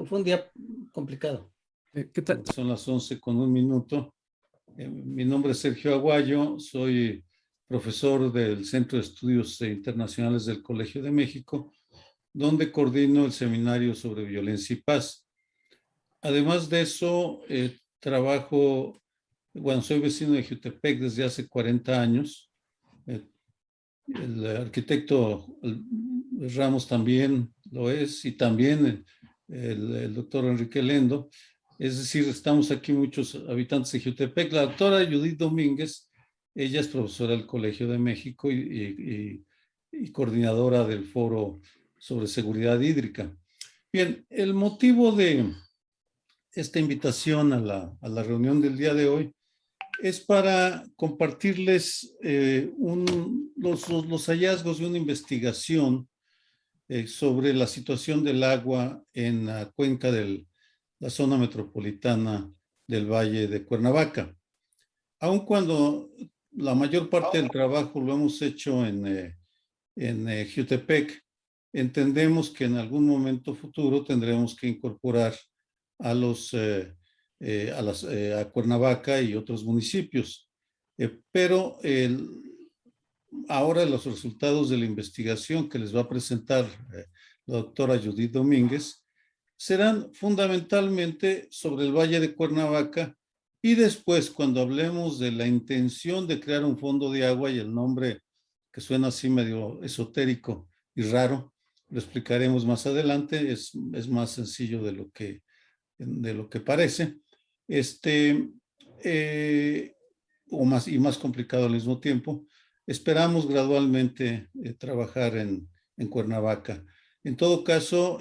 fue un día complicado. ¿Qué tal? Son las 11:01. Mi nombre es Sergio Aguayo, soy profesor del Centro de Estudios Internacionales del Colegio de México, donde coordino el seminario sobre violencia y paz. Además de eso, soy vecino de Jutepec desde hace 40 años. El arquitecto Ramos también lo es, y también el doctor Enrique Lendo. Es decir, estamos aquí muchos habitantes de Jutepec. La doctora Judith Domínguez, ella es profesora del Colegio de México y coordinadora del Foro sobre Seguridad Hídrica. Bien, el motivo de esta invitación a la reunión del día de hoy es para compartirles los hallazgos de una investigación sobre la situación del agua en la cuenca de la zona metropolitana del Valle de Cuernavaca. Aun cuando la mayor parte del trabajo lo hemos hecho en Jutepec, entendemos que en algún momento futuro tendremos que incorporar a Cuernavaca y otros municipios. Pero ahora los resultados de la investigación que les va a presentar la doctora Judith Domínguez serán fundamentalmente sobre el Valle de Cuernavaca, y después, cuando hablemos de la intención de crear un fondo de agua, y el nombre que suena así medio esotérico y raro, lo explicaremos más adelante, es más sencillo de lo que parece, y más complicado al mismo tiempo. Esperamos gradualmente trabajar en Cuernavaca. En todo caso,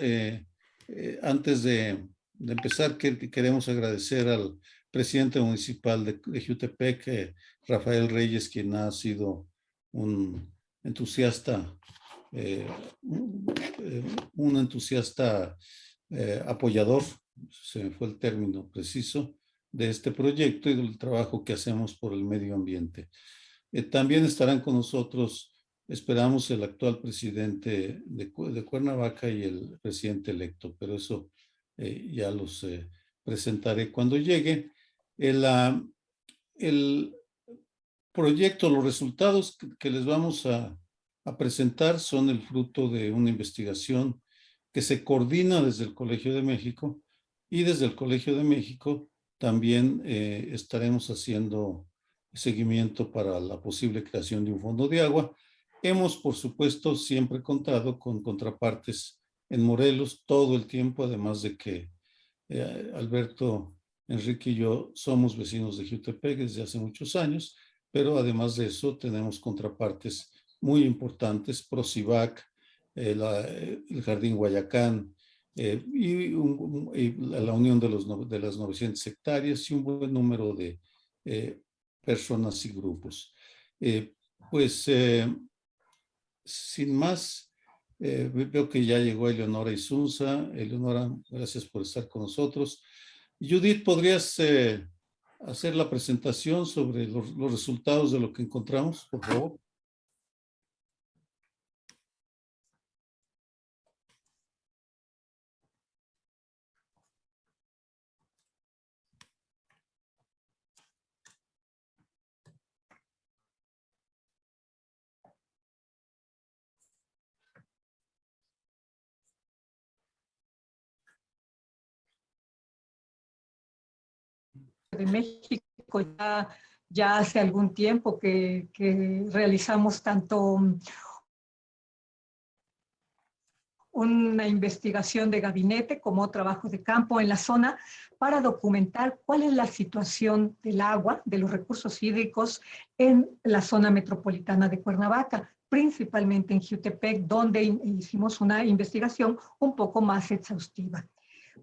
antes de empezar, queremos agradecer al presidente municipal de Jutepec, Rafael Reyes, quien ha sido un entusiasta, apoyador, se me fue el término preciso, de este proyecto y del trabajo que hacemos por el medio ambiente. También estarán con nosotros, esperamos, el actual presidente de Cuernavaca y el presidente electo, pero eso ya los presentaré cuando llegue. El proyecto, los resultados que les vamos a presentar son el fruto de una investigación que se coordina desde el Colegio de México, y desde el Colegio de México también estaremos haciendo seguimiento para la posible creación de un fondo de agua. Hemos, por supuesto, siempre contado con contrapartes en Morelos todo el tiempo, además de que Alberto, Enrique y yo somos vecinos de Jutepec desde hace muchos años, pero además de eso tenemos contrapartes muy importantes, Procivac, el Jardín Guayacán, y la Unión de las 900 hectáreas y un buen número de personas y grupos. Sin más, veo que ya llegó Eleonora Isunza. Eleonora, gracias por estar con nosotros. Judith, ¿podrías hacer la presentación sobre los resultados de lo que encontramos, por favor? De México ya hace algún tiempo que realizamos tanto una investigación de gabinete como trabajo de campo en la zona para documentar cuál es la situación del agua, de los recursos hídricos en la zona metropolitana de Cuernavaca, principalmente en Jutepec, donde hicimos una investigación un poco más exhaustiva.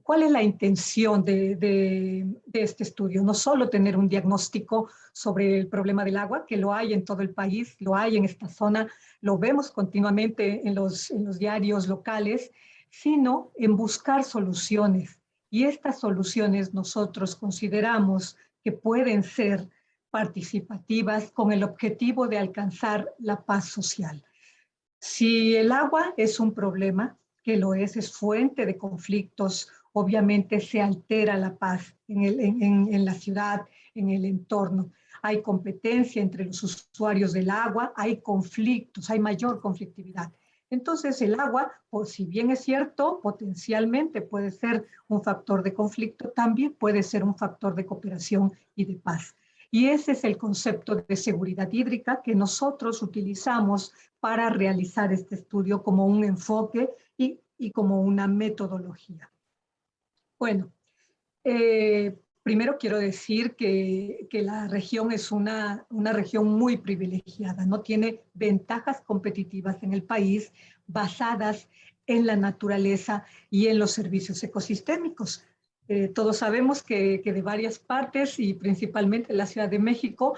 ¿Cuál es la intención de este estudio? No solo tener un diagnóstico sobre el problema del agua, que lo hay en todo el país, lo hay en esta zona, lo vemos continuamente en los diarios locales, sino en buscar soluciones. Y estas soluciones nosotros consideramos que pueden ser participativas con el objetivo de alcanzar la paz social. Si el agua es un problema, que lo es fuente de conflictos obviamente se altera la paz en la ciudad, en el entorno. Hay competencia entre los usuarios del agua, hay conflictos, hay mayor conflictividad. Entonces el agua, por si bien es cierto, potencialmente puede ser un factor de conflicto, también puede ser un factor de cooperación y de paz. Y ese es el concepto de seguridad hídrica que nosotros utilizamos para realizar este estudio como un enfoque y como una metodología. Bueno, primero quiero decir que la región es una región muy privilegiada, no tiene ventajas competitivas en el país basadas en la naturaleza y en los servicios ecosistémicos. Todos sabemos que de varias partes y principalmente la Ciudad de México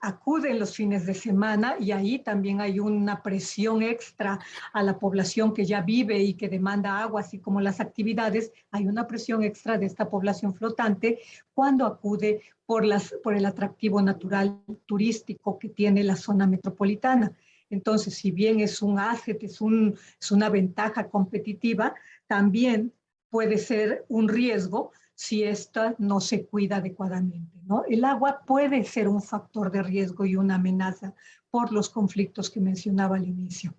acuden los fines de semana y ahí también hay una presión extra a la población que ya vive y que demanda agua, así como las actividades, hay una presión extra de esta población flotante cuando acude por el atractivo natural turístico que tiene la zona metropolitana. Entonces, si bien es un asset, es una ventaja competitiva, también puede ser un riesgo si esta no se cuida adecuadamente, ¿no? El agua puede ser un factor de riesgo y una amenaza por los conflictos que mencionaba al inicio.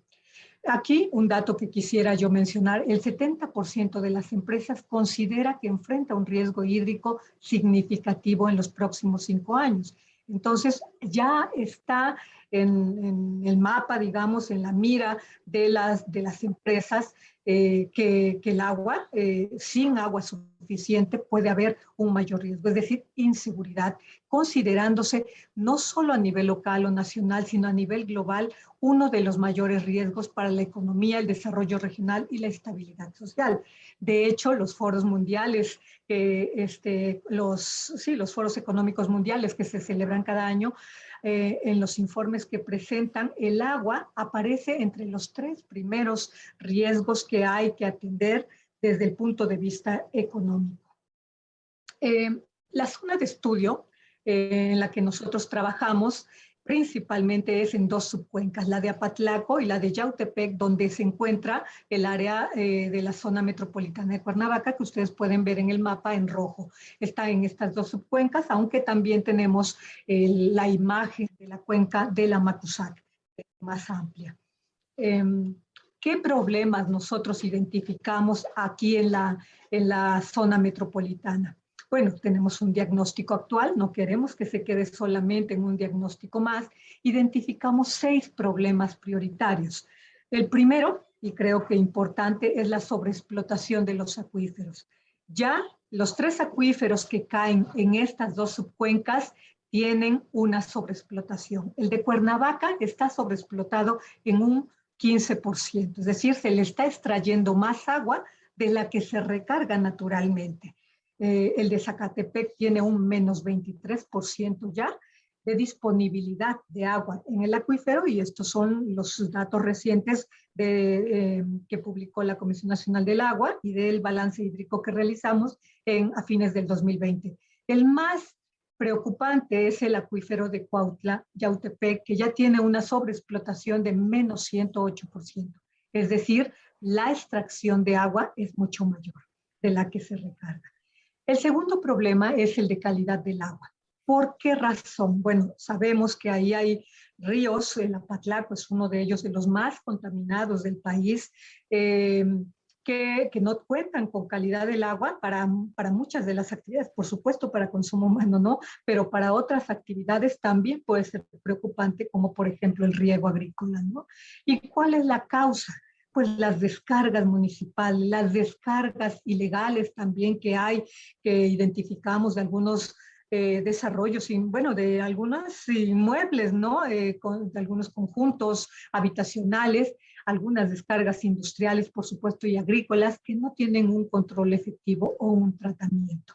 Aquí un dato que quisiera yo mencionar, el 70% de las empresas considera que enfrenta un riesgo hídrico significativo en los próximos 5 años. Entonces ya está en el mapa, digamos, en la mira de las empresas que el agua, sin agua suficiente, puede haber un mayor riesgo, es decir, inseguridad, considerándose no solo a nivel local o nacional, sino a nivel global, uno de los mayores riesgos para la economía, el desarrollo regional y la estabilidad social. De hecho, los foros mundiales, los foros económicos mundiales que se celebran cada año, en los informes que presentan, el agua aparece entre los 3 primeros riesgos que hay que atender desde el punto de vista económico. La zona de estudio en la que nosotros trabajamos principalmente es en 2 subcuencas, la de Apatlaco y la de Yautepec, donde se encuentra el área de la zona metropolitana de Cuernavaca, que ustedes pueden ver en el mapa en rojo. Está en estas 2 subcuencas, aunque también tenemos la imagen de la cuenca de la Macusac, más amplia. ¿Qué problemas nosotros identificamos aquí en la zona metropolitana? Bueno, tenemos un diagnóstico actual, no queremos que se quede solamente en un diagnóstico más. Identificamos 6 problemas prioritarios. El primero, y creo que importante, es la sobreexplotación de los acuíferos. Ya los 3 acuíferos que caen en estas 2 subcuencas tienen una sobreexplotación. El de Cuernavaca está sobreexplotado en un 15%, es decir, se le está extrayendo más agua de la que se recarga naturalmente. El de Zacatepec tiene un menos 23% ya de disponibilidad de agua en el acuífero, y estos son los datos recientes que publicó la Comisión Nacional del Agua y del balance hídrico que realizamos a fines del 2020. El más preocupante es el acuífero de Cuautla, Yautepec, que ya tiene una sobreexplotación de menos 108%. Es decir, la extracción de agua es mucho mayor de la que se recarga. El segundo problema es el de calidad del agua. ¿Por qué razón? Bueno, sabemos que ahí hay ríos, el Apatlaco es uno de ellos, de los más contaminados del país, que no cuentan con calidad del agua para muchas de las actividades, por supuesto para consumo humano, ¿no? Pero para otras actividades también puede ser preocupante, como por ejemplo el riego agrícola, ¿no? ¿Y cuál es la causa? Pues las descargas municipales, las descargas ilegales también que hay, que identificamos de algunos desarrollos, bueno, de algunos inmuebles, ¿no? De algunos conjuntos habitacionales, algunas descargas industriales, por supuesto, y agrícolas que no tienen un control efectivo o un tratamiento.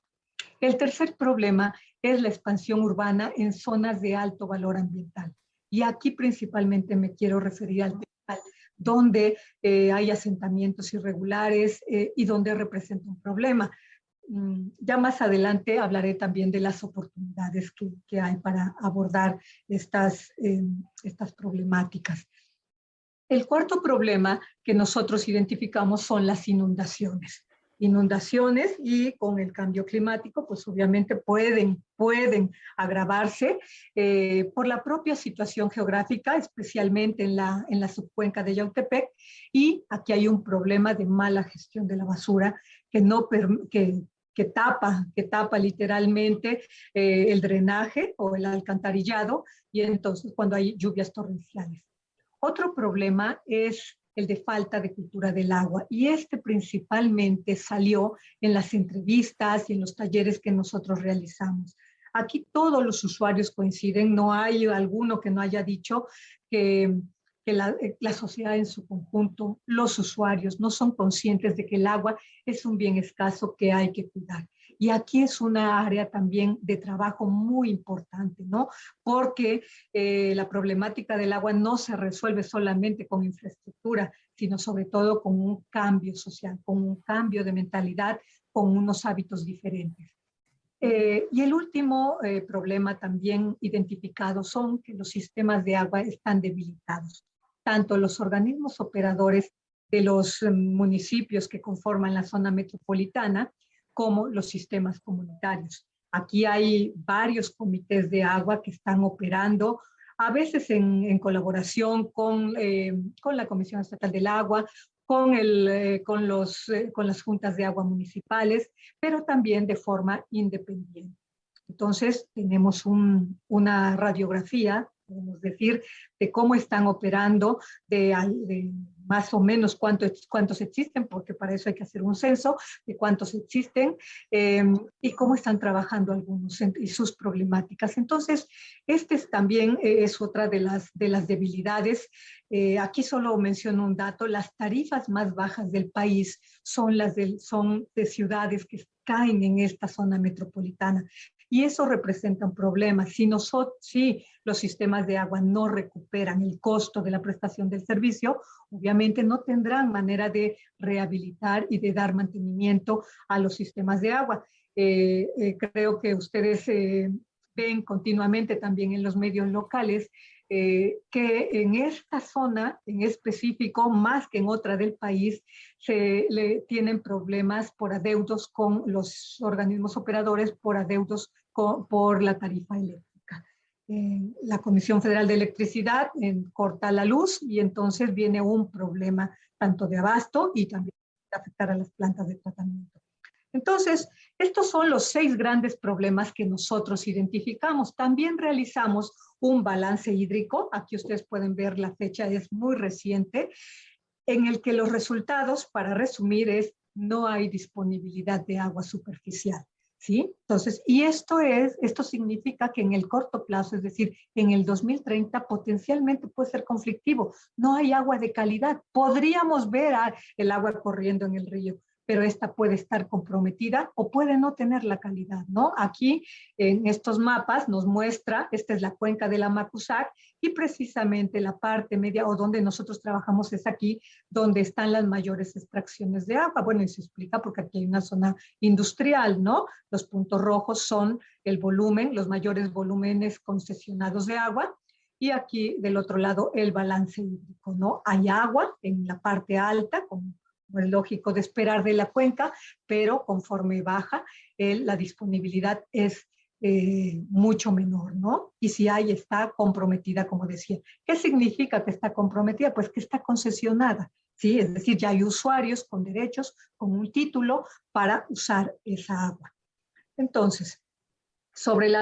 El tercer problema es la expansión urbana en zonas de alto valor ambiental. Y aquí principalmente me quiero referir al donde hay asentamientos irregulares y donde representa un problema. Ya más adelante hablaré también de las oportunidades que hay para abordar estas problemáticas. El cuarto problema que nosotros identificamos son las inundaciones. inundaciones y con el cambio climático, pues obviamente pueden agravarse por la propia situación geográfica, especialmente en la subcuenca de Yautepec, y aquí hay un problema de mala gestión de la basura que tapa literalmente el drenaje o el alcantarillado, y entonces cuando hay lluvias torrenciales. Otro problema es el de falta de cultura del agua, y este principalmente salió en las entrevistas y en los talleres que nosotros realizamos. Aquí todos los usuarios coinciden, no hay alguno que no haya dicho que la sociedad en su conjunto, los usuarios, no son conscientes de que el agua es un bien escaso que hay que cuidar. Y aquí es una área también de trabajo muy importante, ¿no? Porque la problemática del agua no se resuelve solamente con infraestructura, sino sobre todo con un cambio social, con un cambio de mentalidad, con unos hábitos diferentes. Y el último problema también identificado son que los sistemas de agua están debilitados. Tanto los organismos operadores de los municipios que conforman la zona metropolitana como los sistemas comunitarios. Aquí hay varios comités de agua que están operando, a veces en colaboración con la Comisión Estatal del Agua, con las juntas de agua municipales, pero también de forma independiente. Entonces, tenemos una radiografía, podemos decir, de cómo están operando, de más o menos cuántos existen, porque para eso hay que hacer un censo, de cuántos existen, y cómo están trabajando algunos y sus problemáticas. Entonces, también es otra de las debilidades. Aquí solo menciono un dato: las tarifas más bajas del país son de ciudades que caen en esta zona metropolitana. Y eso representa un problema. Si los sistemas de agua no recuperan el costo de la prestación del servicio, obviamente no tendrán manera de rehabilitar y de dar mantenimiento a los sistemas de agua. Creo que ustedes ven continuamente también en los medios locales que en esta zona en específico, más que en otra del país, tienen problemas por adeudos con los organismos operadores, por adeudos por la tarifa eléctrica. La Comisión Federal de Electricidad corta la luz y entonces viene un problema tanto de abasto y también de afectar a las plantas de tratamiento. Entonces, estos son los 6 grandes problemas que nosotros identificamos. También realizamos un balance hídrico. Aquí ustedes pueden ver la fecha, es muy reciente, en el que los resultados, para resumir, es no hay disponibilidad de agua superficial, ¿sí? Entonces, y esto significa que en el corto plazo, es decir, en el 2030, potencialmente puede ser conflictivo. No hay agua de calidad. Podríamos ver el agua corriendo en el río, pero esta puede estar comprometida o puede no tener la calidad, ¿no? Aquí en estos mapas nos muestra, esta es la cuenca de la Macusac, y precisamente la parte media o donde nosotros trabajamos es aquí, donde están las mayores extracciones de agua. Bueno, y se explica porque aquí hay una zona industrial, ¿no? Los puntos rojos son el volumen, los mayores volúmenes concesionados de agua, y aquí del otro lado el balance hídrico, ¿no? Hay agua en la parte alta, como es lógico de esperar de la cuenca, pero conforme baja, la disponibilidad es mucho menor, ¿no? Y si hay, está comprometida, como decía. ¿Qué significa que está comprometida? Pues que está concesionada, ¿sí? Es decir, ya hay usuarios con derechos, con un título para usar esa agua. Entonces, ¿cuál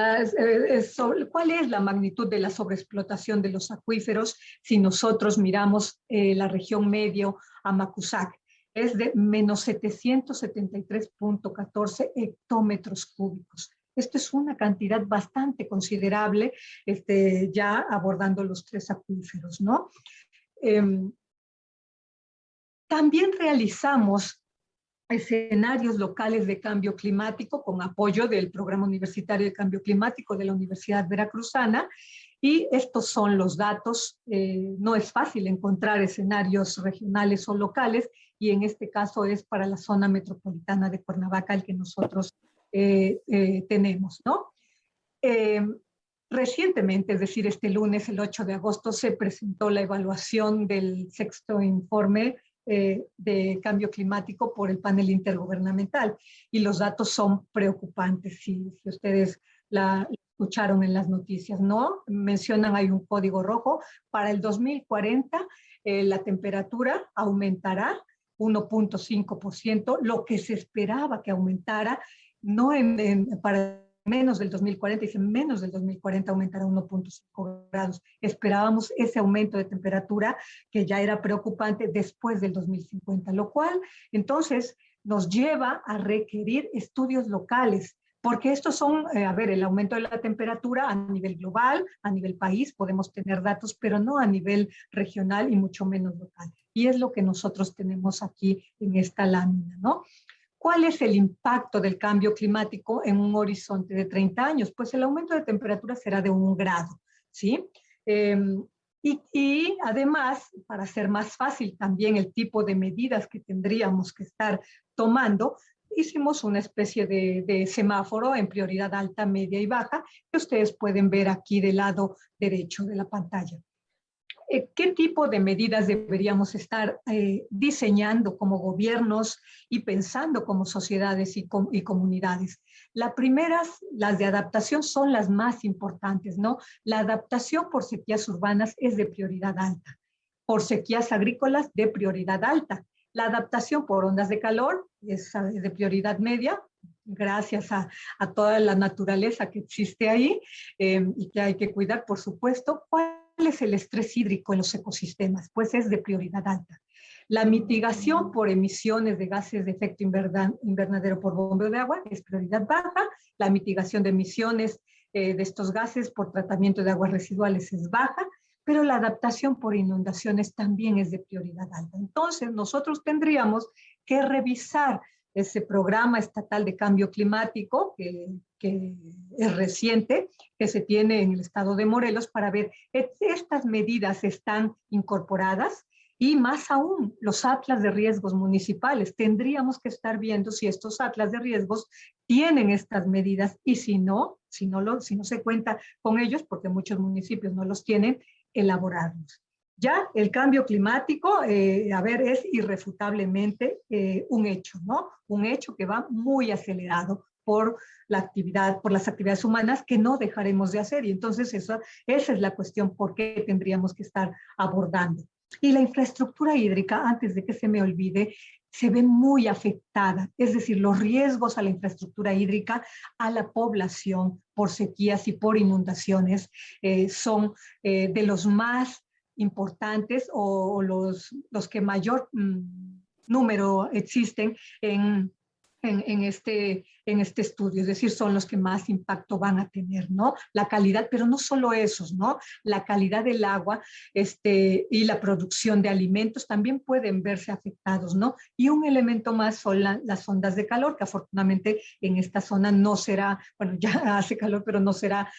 es la magnitud de la sobreexplotación de los acuíferos si nosotros miramos la región medio a Macusac? Es de menos 773.14 hectómetros cúbicos. Esto es una cantidad bastante considerable, ya abordando los 3 acuíferos, ¿no? También realizamos escenarios locales de cambio climático con apoyo del Programa Universitario de Cambio Climático de la Universidad Veracruzana, y estos son los datos. No es fácil encontrar escenarios regionales o locales, y en este caso es para la zona metropolitana de Cuernavaca el que nosotros tenemos, ¿no? Recientemente, es decir, este lunes, el 8 de agosto, se presentó la evaluación del 6º informe de cambio climático por el panel intergubernamental. Y los datos son preocupantes, si ustedes la escucharon en las noticias, ¿no? Mencionan, hay un código rojo. Para el 2040, la temperatura aumentará 1.5%, lo que se esperaba que aumentara, no para menos del 2040, dice menos del 2040 aumentará 1.5 grados. Esperábamos ese aumento de temperatura que ya era preocupante después del 2050, lo cual entonces nos lleva a requerir estudios locales, porque estos son, el aumento de la temperatura a nivel global, a nivel país, podemos tener datos, pero no a nivel regional y mucho menos local. Y es lo que nosotros tenemos aquí en esta lámina, ¿no? ¿Cuál es el impacto del cambio climático en un horizonte de 30 años? Pues el aumento de temperatura será de 1 grado, ¿sí? Y además, para hacer más fácil también el tipo de medidas que tendríamos que estar tomando, hicimos una especie de semáforo en prioridad alta, media y baja, que ustedes pueden ver aquí del lado derecho de la pantalla. ¿Qué tipo de medidas deberíamos estar diseñando como gobiernos y pensando como sociedades y comunidades? Las primeras, las de adaptación, son las más importantes, ¿no? La adaptación por sequías urbanas es de prioridad alta, por sequías agrícolas de prioridad alta. La adaptación por ondas de calor es de prioridad media, gracias a toda la naturaleza que existe ahí y que hay que cuidar, por supuesto. ¿Cuál es el estrés hídrico en los ecosistemas? Pues es de prioridad alta. La mitigación por emisiones de gases de efecto invernadero por bombeo de agua es prioridad baja. La mitigación de emisiones de estos gases por tratamiento de aguas residuales es baja, pero la adaptación por inundaciones también es de prioridad alta. Entonces, nosotros tendríamos que revisar ese programa estatal de cambio climático que es reciente, que se tiene en el estado de Morelos, para ver estas medidas están incorporadas, y más aún los atlas de riesgos municipales. Tendríamos que estar viendo si estos atlas de riesgos tienen estas medidas, y si no se cuenta con ellos, porque muchos municipios no los tienen, elaborarlos. Ya el cambio climático, es irrefutablemente un hecho, ¿no? Un hecho que va muy acelerado por las actividades humanas, que no dejaremos de hacer. Y entonces esa es la cuestión por qué tendríamos que estar abordando. Y la infraestructura hídrica, antes de que se me olvide, se ve muy afectada. Es decir, los riesgos a la infraestructura hídrica, a la población por sequías y por inundaciones, son de los más importantes, o los que mayor número existen en este estudio, es decir, son los que más impacto van a tener, ¿no? La calidad, pero no solo esos, ¿no? La calidad del agua y la producción de alimentos también pueden verse afectados, ¿no? Y un elemento más son las ondas de calor, que afortunadamente en esta zona no será, bueno, ya hace calor, pero no será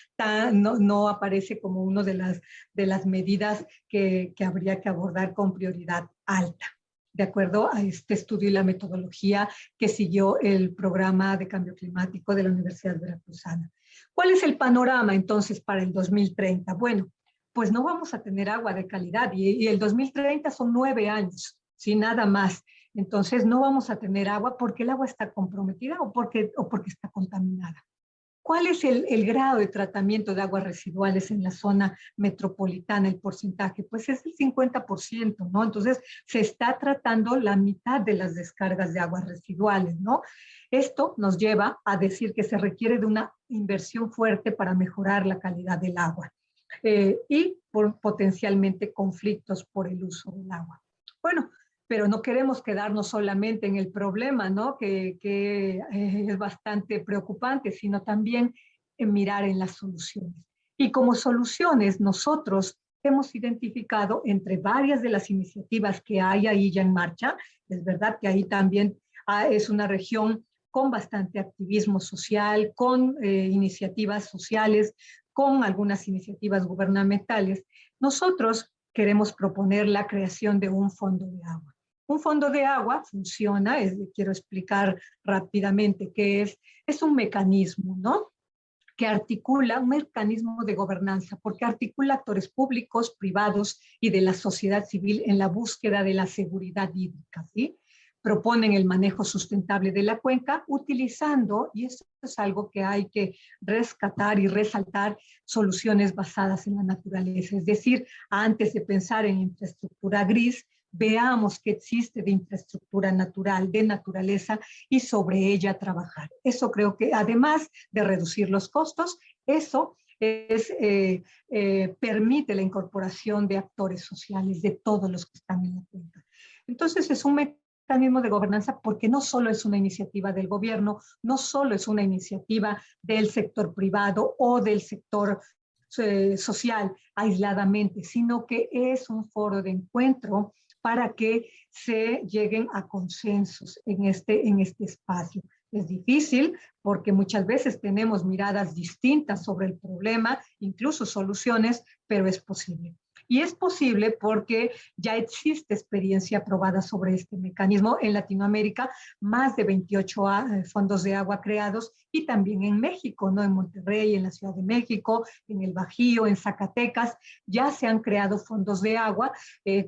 no aparece como una de las medidas que habría que abordar con prioridad alta, de acuerdo a este estudio y la metodología que siguió el programa de cambio climático de la Universidad Veracruzana. ¿Cuál es el panorama entonces para el 2030? Bueno, pues no vamos a tener agua de calidad, y el 2030 son 9 años, sin nada más. Entonces no vamos a tener agua porque el agua está comprometida o porque está contaminada. ¿Cuál es el grado de tratamiento de aguas residuales en la zona metropolitana, el porcentaje? Pues es el 50%, ¿no? Entonces, se está tratando la mitad de las descargas de aguas residuales, ¿no? Esto nos lleva a decir que se requiere de una inversión fuerte para mejorar la calidad del agua y potencialmente conflictos por el uso del agua. Bueno, pero no queremos quedarnos solamente en el problema, ¿no? Que es bastante preocupante, sino también en mirar en las soluciones. Y como soluciones, nosotros hemos identificado entre varias de las iniciativas que hay ahí ya en marcha. Es verdad que ahí también es una región con bastante activismo social, con iniciativas sociales, con algunas iniciativas gubernamentales. Nosotros queremos proponer la creación de un fondo de agua. Un fondo de agua funciona, quiero explicar rápidamente qué es un mecanismo, ¿no? que articula un mecanismo de gobernanza, porque articula actores públicos, privados y de la sociedad civil en la búsqueda de la seguridad hídrica, ¿sí? Proponen el manejo sustentable de la cuenca utilizando, y esto es algo que hay que rescatar y resaltar, soluciones basadas en la naturaleza. Es decir, antes de pensar en infraestructura gris, veamos qué existe de infraestructura natural, de naturaleza, y sobre ella trabajar. Eso creo que, además de reducir los costos, eso permite la incorporación de actores sociales, de todos los que están en la cuenca. Entonces, es un mecanismo de gobernanza porque no solo es una iniciativa del gobierno, no solo es una iniciativa del sector privado o del sector social aisladamente, sino que es un foro de encuentro para que se lleguen a consensos en este espacio. Es difícil porque muchas veces tenemos miradas distintas sobre el problema, incluso soluciones, pero es posible. Y es posible porque ya existe experiencia aprobada sobre este mecanismo en Latinoamérica, más de 28 fondos de agua creados, y también en México, ¿no? En Monterrey, en la Ciudad de México, en el Bajío, en Zacatecas, ya se han creado fondos de agua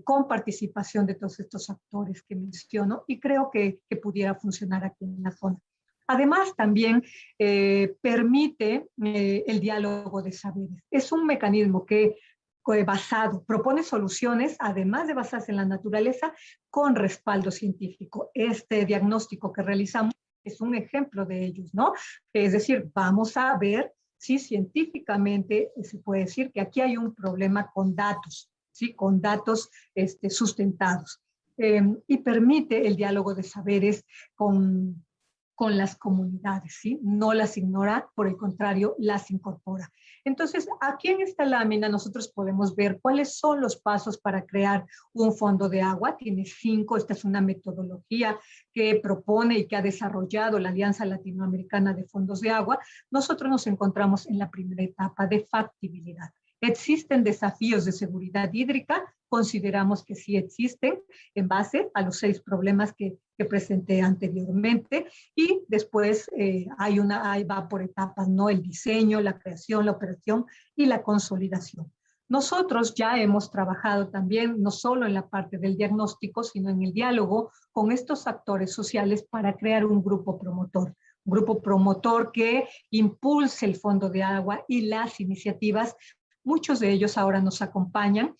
con participación de todos estos actores que menciono, y creo que pudiera funcionar aquí en la zona. Además, también permite el diálogo de saberes. Es un mecanismo que propone soluciones, además de basarse en la naturaleza, con respaldo científico. Este diagnóstico que realizamos es un ejemplo de ellos, ¿no? Es decir, vamos a ver si científicamente se puede decir que aquí hay un problema con datos, ¿sí? Con datos sustentados. Y permite el diálogo de saberes con las comunidades, ¿sí? No las ignora, por el contrario, las incorpora. Entonces, aquí en esta lámina nosotros podemos ver cuáles son los pasos para crear un fondo de agua. Tiene 5, esta es una metodología que propone y que ha desarrollado la Alianza Latinoamericana de Fondos de Agua. Nosotros nos encontramos en la primera etapa de factibilidad. ¿Existen desafíos de seguridad hídrica? Consideramos que sí existen en base a los 6 problemas que presenté anteriormente, y después ahí va por etapas, ¿no? El diseño, la creación, la operación y la consolidación. Nosotros ya hemos trabajado también no solo en la parte del diagnóstico, sino en el diálogo con estos actores sociales para crear un grupo promotor que impulse el Fondo de Agua y las iniciativas. Muchos de ellos ahora nos acompañan,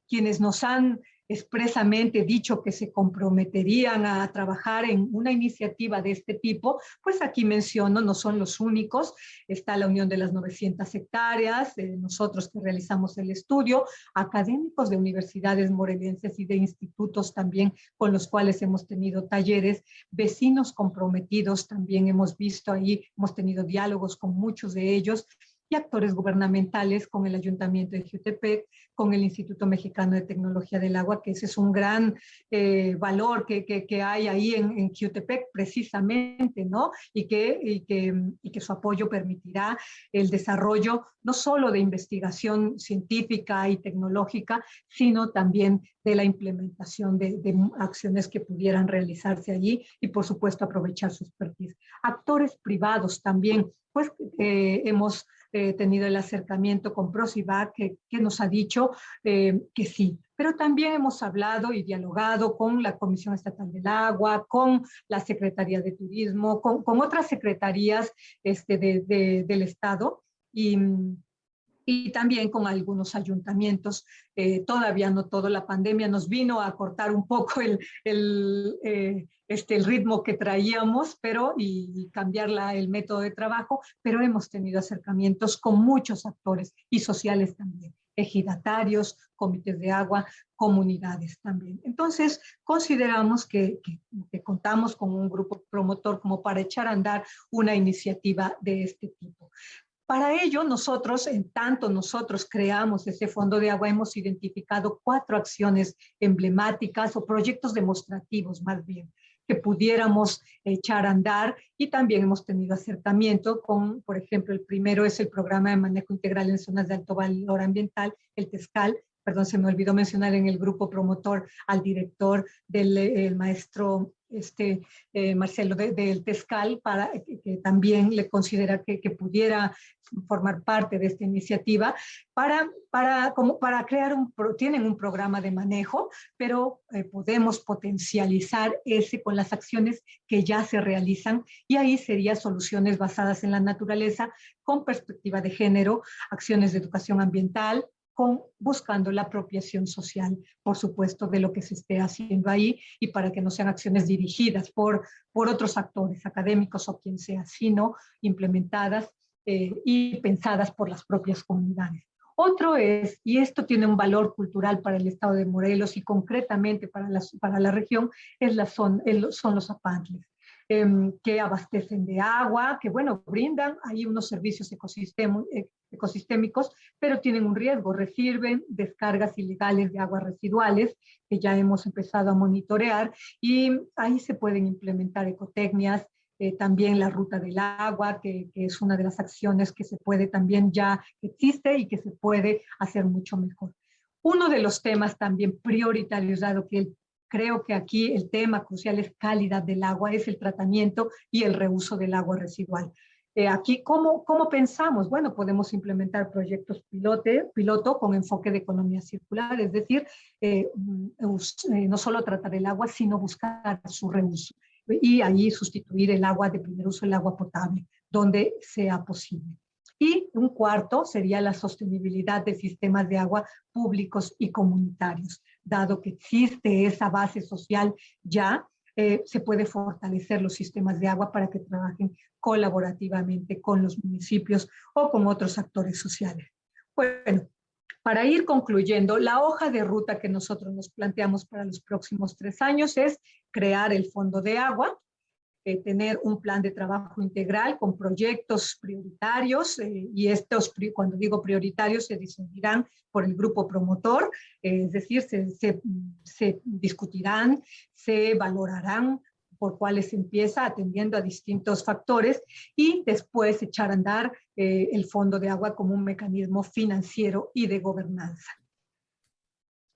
quienes nos han expresamente dicho que se comprometerían a trabajar en una iniciativa de este tipo, pues aquí menciono, no son los únicos, está la Unión de las 900 hectáreas, nosotros que realizamos el estudio, académicos de universidades morelenses y de institutos también con los cuales hemos tenido talleres, vecinos comprometidos también hemos visto ahí, hemos tenido diálogos con muchos de ellos, y actores gubernamentales con el Ayuntamiento de Jiutepec, con el Instituto Mexicano de Tecnología del Agua, que ese es un gran valor que hay ahí en Jiutepec precisamente, ¿no? Y que su apoyo permitirá el desarrollo no solo de investigación científica y tecnológica, sino también de la implementación de acciones que pudieran realizarse allí y, por supuesto, aprovechar su expertise. Actores privados también, pues hemos tenido el acercamiento con Prosivac, que nos ha dicho que sí. Pero también hemos hablado y dialogado con la Comisión Estatal del Agua, con la Secretaría de Turismo, con otras secretarías del Estado, y también con algunos ayuntamientos. Todavía no todo, la pandemia nos vino a cortar un poco el ritmo que traíamos, y cambiar el método de trabajo, pero hemos tenido acercamientos con muchos actores y sociales también, ejidatarios, comités de agua, comunidades también. Entonces, consideramos que contamos con un grupo promotor como para echar a andar una iniciativa de este tipo. Para ello, en tanto nosotros creamos ese fondo de agua, hemos identificado 4 acciones emblemáticas o proyectos demostrativos más bien, que pudiéramos echar a andar, y también hemos tenido acercamiento con, por ejemplo, el primero es el Programa de Manejo Integral en Zonas de Alto Valor Ambiental, el TESCAL, perdón, se me olvidó mencionar en el grupo promotor al director del el maestro Marcelo del Tescal, para que también le considera que pudiera formar parte de esta iniciativa, para crear tienen un programa de manejo, pero podemos potencializar ese con las acciones que ya se realizan, y ahí serían soluciones basadas en la naturaleza, con perspectiva de género, acciones de educación ambiental, buscando la apropiación social, por supuesto, de lo que se esté haciendo ahí, y para que no sean acciones dirigidas por otros actores académicos o quien sea, sino implementadas y pensadas por las propias comunidades. Otro es, y esto tiene un valor cultural para el estado de Morelos y concretamente para la región, son los apantles, que abastecen de agua, que bueno, brindan ahí unos servicios ecosistémicos, pero tienen un riesgo, reciben descargas ilegales de aguas residuales, que ya hemos empezado a monitorear, y ahí se pueden implementar ecotecnias, también la ruta del agua, que es una de las acciones que se puede también ya existe y que se puede hacer mucho mejor. Uno de los temas también prioritarios, dado que creo que aquí el tema crucial es calidad del agua, es el tratamiento y el reuso del agua residual. Aquí, ¿cómo pensamos? Bueno, podemos implementar proyectos piloto con enfoque de economía circular, es decir, no solo tratar el agua, sino buscar su reuso. Y ahí sustituir el agua de primer uso, el agua potable, donde sea posible. Y un cuarto sería la sostenibilidad de sistemas de agua públicos y comunitarios. Dado que existe esa base social ya, se puede fortalecer los sistemas de agua para que trabajen colaborativamente con los municipios o con otros actores sociales. Bueno, para ir concluyendo, la hoja de ruta que nosotros nos planteamos para los próximos 3 años es crear el Fondo de Agua, tener un plan de trabajo integral con proyectos prioritarios, y estos, cuando digo prioritarios, se diseñarán por el grupo promotor, es decir, se discutirán, se valorarán por cuáles se empieza atendiendo a distintos factores, y después echar a andar el Fondo de Agua como un mecanismo financiero y de gobernanza.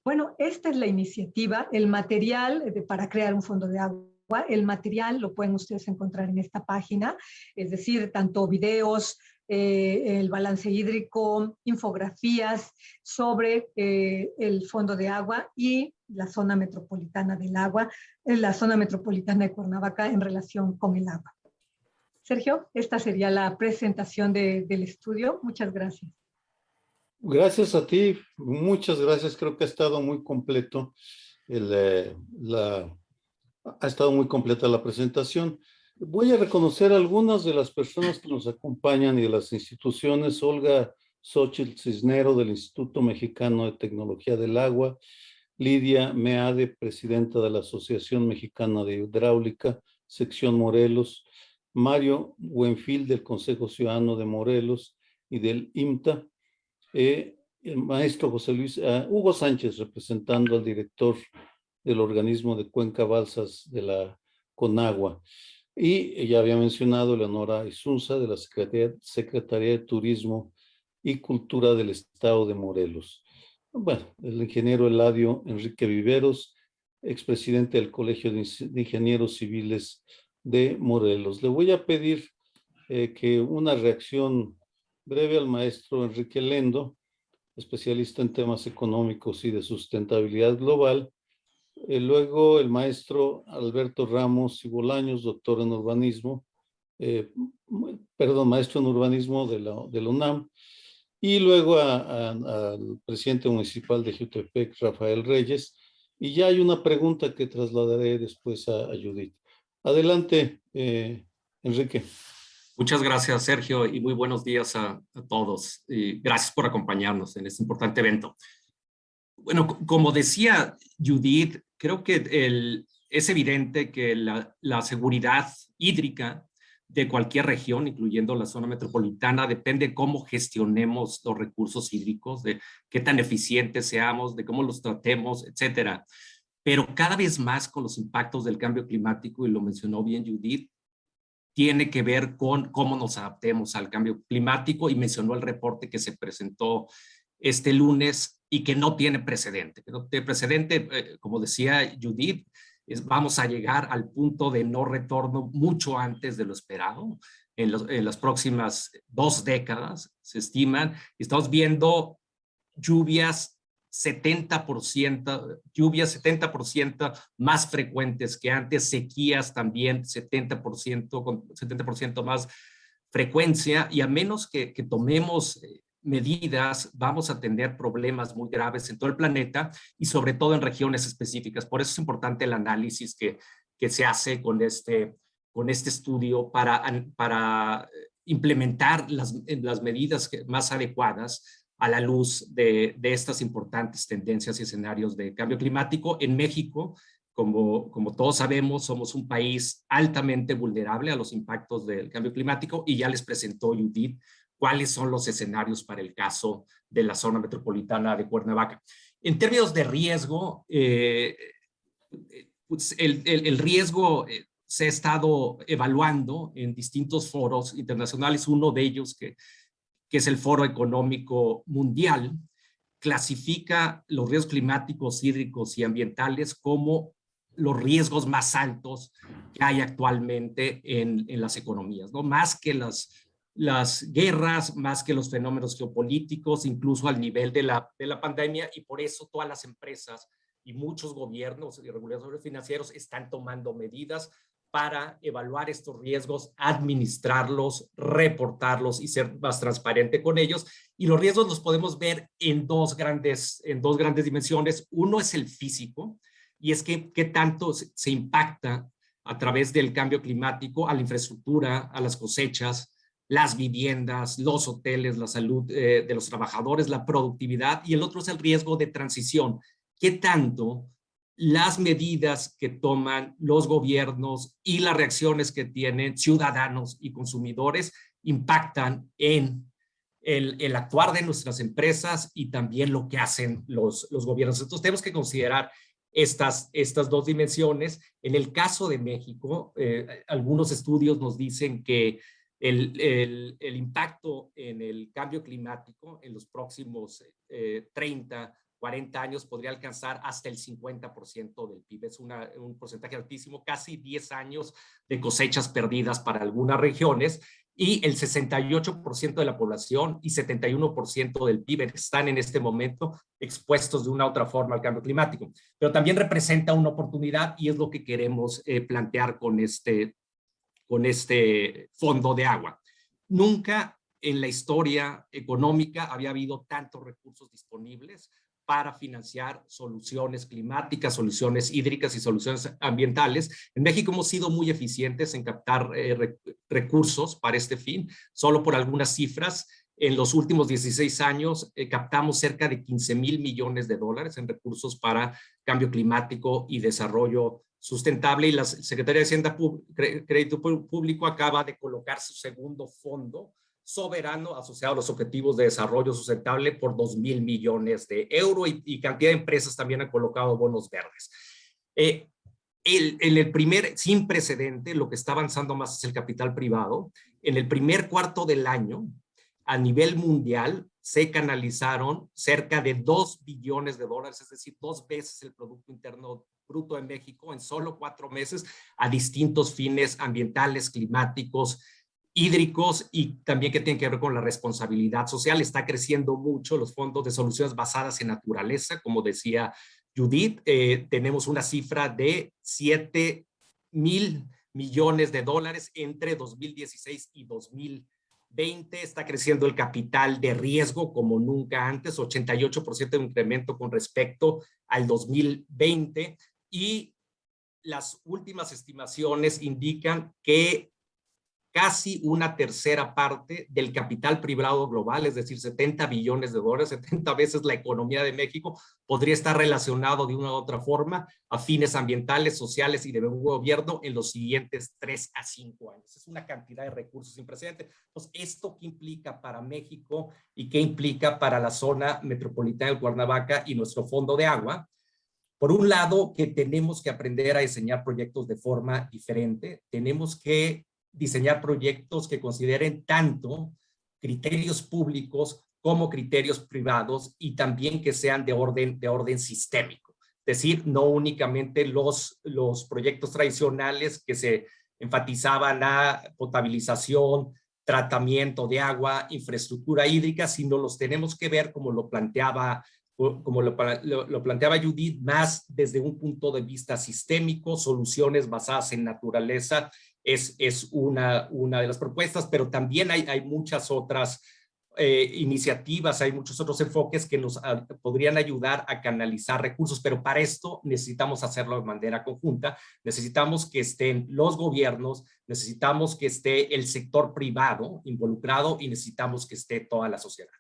Bueno, esta es la iniciativa, el material para crear un fondo de agua. El material lo pueden ustedes encontrar en esta página, es decir, tanto videos, el balance hídrico, infografías sobre el fondo de agua y la zona metropolitana del agua, la zona metropolitana de Cuernavaca en relación con el agua. Sergio, esta sería la presentación del estudio. Muchas gracias. Gracias a ti, muchas gracias. Creo que ha estado muy completo ha estado muy completa la presentación. Voy a reconocer a algunas de las personas que nos acompañan y de las instituciones. Olga Xochitl Cisnero, del Instituto Mexicano de Tecnología del Agua; Lidia Meade, presidenta de la Asociación Mexicana de Hidráulica, sección Morelos; Mario Buenfil, del Consejo Ciudadano de Morelos y del IMTA; el maestro Hugo Sánchez, representando al director del organismo de Cuenca Balsas de la Conagua; y ya había mencionado Leonora Isunza, de la Secretaría de Turismo y Cultura del Estado de Morelos. Bueno, el ingeniero Eladio Enrique Viveros, expresidente del Colegio de Ingenieros Civiles de Morelos. Le voy a pedir que una reacción breve al maestro Enrique Lendo, especialista en temas económicos y de sustentabilidad global. Luego el maestro Alberto Ramos y Bolaños, doctor en urbanismo, maestro en urbanismo de la UNAM. Y luego al presidente municipal de Jutepec, Rafael Reyes. Y ya hay una pregunta que trasladaré después a Judith. Adelante, Enrique. Muchas gracias, Sergio, y muy buenos días a todos. Y gracias por acompañarnos en este importante evento. Bueno, como decía Judith, creo que es evidente que la seguridad hídrica de cualquier región, incluyendo la zona metropolitana, depende de cómo gestionemos los recursos hídricos, de qué tan eficientes seamos, de cómo los tratemos, etcétera. Pero cada vez más con los impactos del cambio climático, y lo mencionó bien Judith, tiene que ver con cómo nos adaptemos al cambio climático, y mencionó el reporte que se presentó este lunes y que no tiene precedente. Que no tiene precedente, como decía Judith, vamos a llegar al punto de no retorno mucho antes de lo esperado. En las próximas 2 décadas, se estiman, y estamos viendo lluvias 70% más frecuentes que antes, sequías también 70%, con 70% más frecuencia, y a menos que tomemos medidas, vamos a tener problemas muy graves en todo el planeta y sobre todo en regiones específicas. Por eso es importante el análisis que se hace con este estudio para implementar las medidas más adecuadas a la luz de estas importantes tendencias y escenarios de cambio climático. En México, como todos sabemos, somos un país altamente vulnerable a los impactos del cambio climático, y ya les presentó Judith cuáles son los escenarios para el caso de la zona metropolitana de Cuernavaca. En términos de riesgo, pues el riesgo se ha estado evaluando en distintos foros internacionales. Uno de ellos, que es el Foro Económico Mundial, clasifica los riesgos climáticos, hídricos y ambientales como los riesgos más altos que hay actualmente en las economías, ¿no? Más que las guerras, más que los fenómenos geopolíticos, incluso al nivel de la pandemia, y por eso todas las empresas y muchos gobiernos y reguladores financieros están tomando medidas para evaluar estos riesgos, administrarlos, reportarlos y ser más transparente con ellos. Y los riesgos los podemos ver en dos grandes dimensiones. Uno es el físico, y es que qué tanto se impacta a través del cambio climático a la infraestructura, a las cosechas, las viviendas, los hoteles, la salud de los trabajadores, la productividad. Y el otro es el riesgo de transición. ¿Qué tanto las medidas que toman los gobiernos y las reacciones que tienen ciudadanos y consumidores impactan en el actuar de nuestras empresas y también lo que hacen los gobiernos? Entonces tenemos que considerar estas dos dimensiones. En el caso de México, algunos estudios nos dicen que el impacto en el cambio climático en los próximos 30, 40 años podría alcanzar hasta el 50% del PIB. Es un porcentaje altísimo, casi 10 años de cosechas perdidas para algunas regiones, y el 68% de la población y 71% del PIB están en este momento expuestos de una u otra forma al cambio climático. Pero también representa una oportunidad, y es lo que queremos plantear con este fondo de agua. Nunca en la historia económica había habido tantos recursos disponibles para financiar soluciones climáticas, soluciones hídricas y soluciones ambientales. En México hemos sido muy eficientes en captar recursos para este fin. Solo por algunas cifras, en los últimos 16 años captamos cerca de 15,000 millones de dólares en recursos para cambio climático y desarrollo sustentable, y la Secretaría de Hacienda Crédito Público acaba de colocar su segundo fondo soberano asociado a los objetivos de desarrollo sustentable por 2,000 millones de euros, y cantidad de empresas también han colocado bonos verdes. En el primer, sin precedente, lo que está avanzando más es el capital privado. En el primer cuarto del año, a nivel mundial, se canalizaron cerca de 2 billones de dólares, es decir, 2 veces el Producto Interno Bruto de México en solo 4 meses, a distintos fines ambientales, climáticos, hídricos, y también que tienen que ver con la responsabilidad social. Está creciendo mucho los fondos de soluciones basadas en naturaleza, como decía Judith. Tenemos una cifra de 7,000 millones de dólares entre 2016 y 2020. Está creciendo el capital de riesgo como nunca antes, 88% de incremento con respecto al 2020, y las últimas estimaciones indican que casi una tercera parte del capital privado global, es decir, 70 billones de dólares, 70 veces la economía de México, podría estar relacionado de una u otra forma a fines ambientales, sociales y de buen gobierno en los siguientes 3 a 5 años. Es una cantidad de recursos sin precedentes. Entonces, ¿esto qué implica para México y qué implica para la zona metropolitana de Cuernavaca y nuestro fondo de agua? Por un lado, que tenemos que aprender a diseñar proyectos de forma diferente. Tenemos que diseñar proyectos que consideren tanto criterios públicos como criterios privados y también que sean de orden sistémico. Es decir, no únicamente los proyectos tradicionales que se enfatizaban la potabilización, tratamiento de agua, infraestructura hídrica, sino los tenemos que ver como lo planteaba Judith, más desde un punto de vista sistémico, soluciones basadas en naturaleza es una de las propuestas, pero también hay muchas otras iniciativas, hay muchos otros enfoques que nos podrían ayudar a canalizar recursos, pero para esto necesitamos hacerlo de manera conjunta, necesitamos que estén los gobiernos, necesitamos que esté el sector privado involucrado y necesitamos que esté toda la sociedad.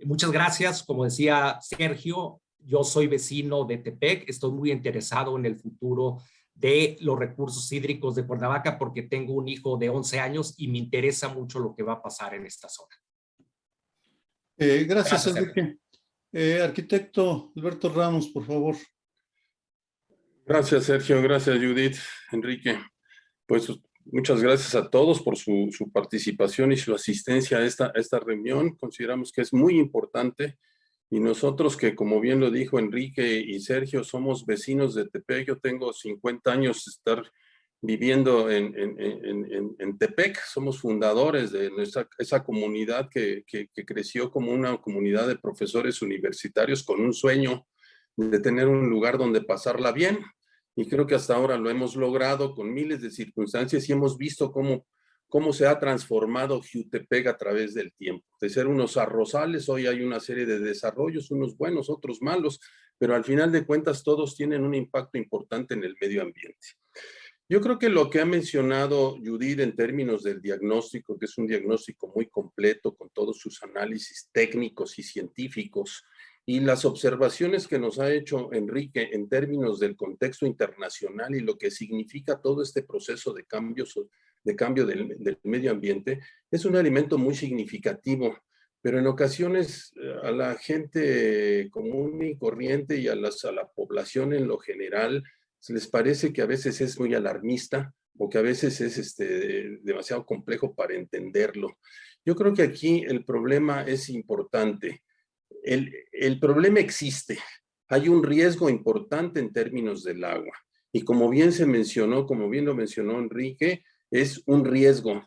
Muchas gracias. Como decía Sergio, yo soy vecino de Tepec, estoy muy interesado en el futuro de los recursos hídricos de Cuernavaca porque tengo un hijo de 11 años y me interesa mucho lo que va a pasar en esta zona. Gracias, Enrique. Arquitecto Alberto Ramos, por favor. Gracias, Sergio. Gracias, Judith. Enrique. Pues muchas gracias a todos por su participación y su asistencia a esta reunión. Consideramos que es muy importante y nosotros que, como bien lo dijo Enrique y Sergio, somos vecinos de Tepec. Yo tengo 50 años de estar viviendo en Tepec. Somos fundadores de esa comunidad que creció como una comunidad de profesores universitarios con un sueño de tener un lugar donde pasarla bien. Y creo que hasta ahora lo hemos logrado con miles de circunstancias y hemos visto cómo se ha transformado Jiutepec a través del tiempo. De ser unos arrozales, hoy hay una serie de desarrollos, unos buenos, otros malos, pero al final de cuentas todos tienen un impacto importante en el medio ambiente. Yo creo que lo que ha mencionado Judith en términos del diagnóstico, que es un diagnóstico muy completo con todos sus análisis técnicos y científicos, y las observaciones que nos ha hecho Enrique en términos del contexto internacional y lo que significa todo este proceso de cambio del medio ambiente, es un elemento muy significativo, pero en ocasiones a la gente común y corriente y a la población en lo general, se les parece que a veces es muy alarmista o que a veces es demasiado complejo para entenderlo. Yo creo que aquí el problema es importante. El problema existe. Hay un riesgo importante en términos del agua. Y como bien se mencionó, como bien lo mencionó Enrique, es un riesgo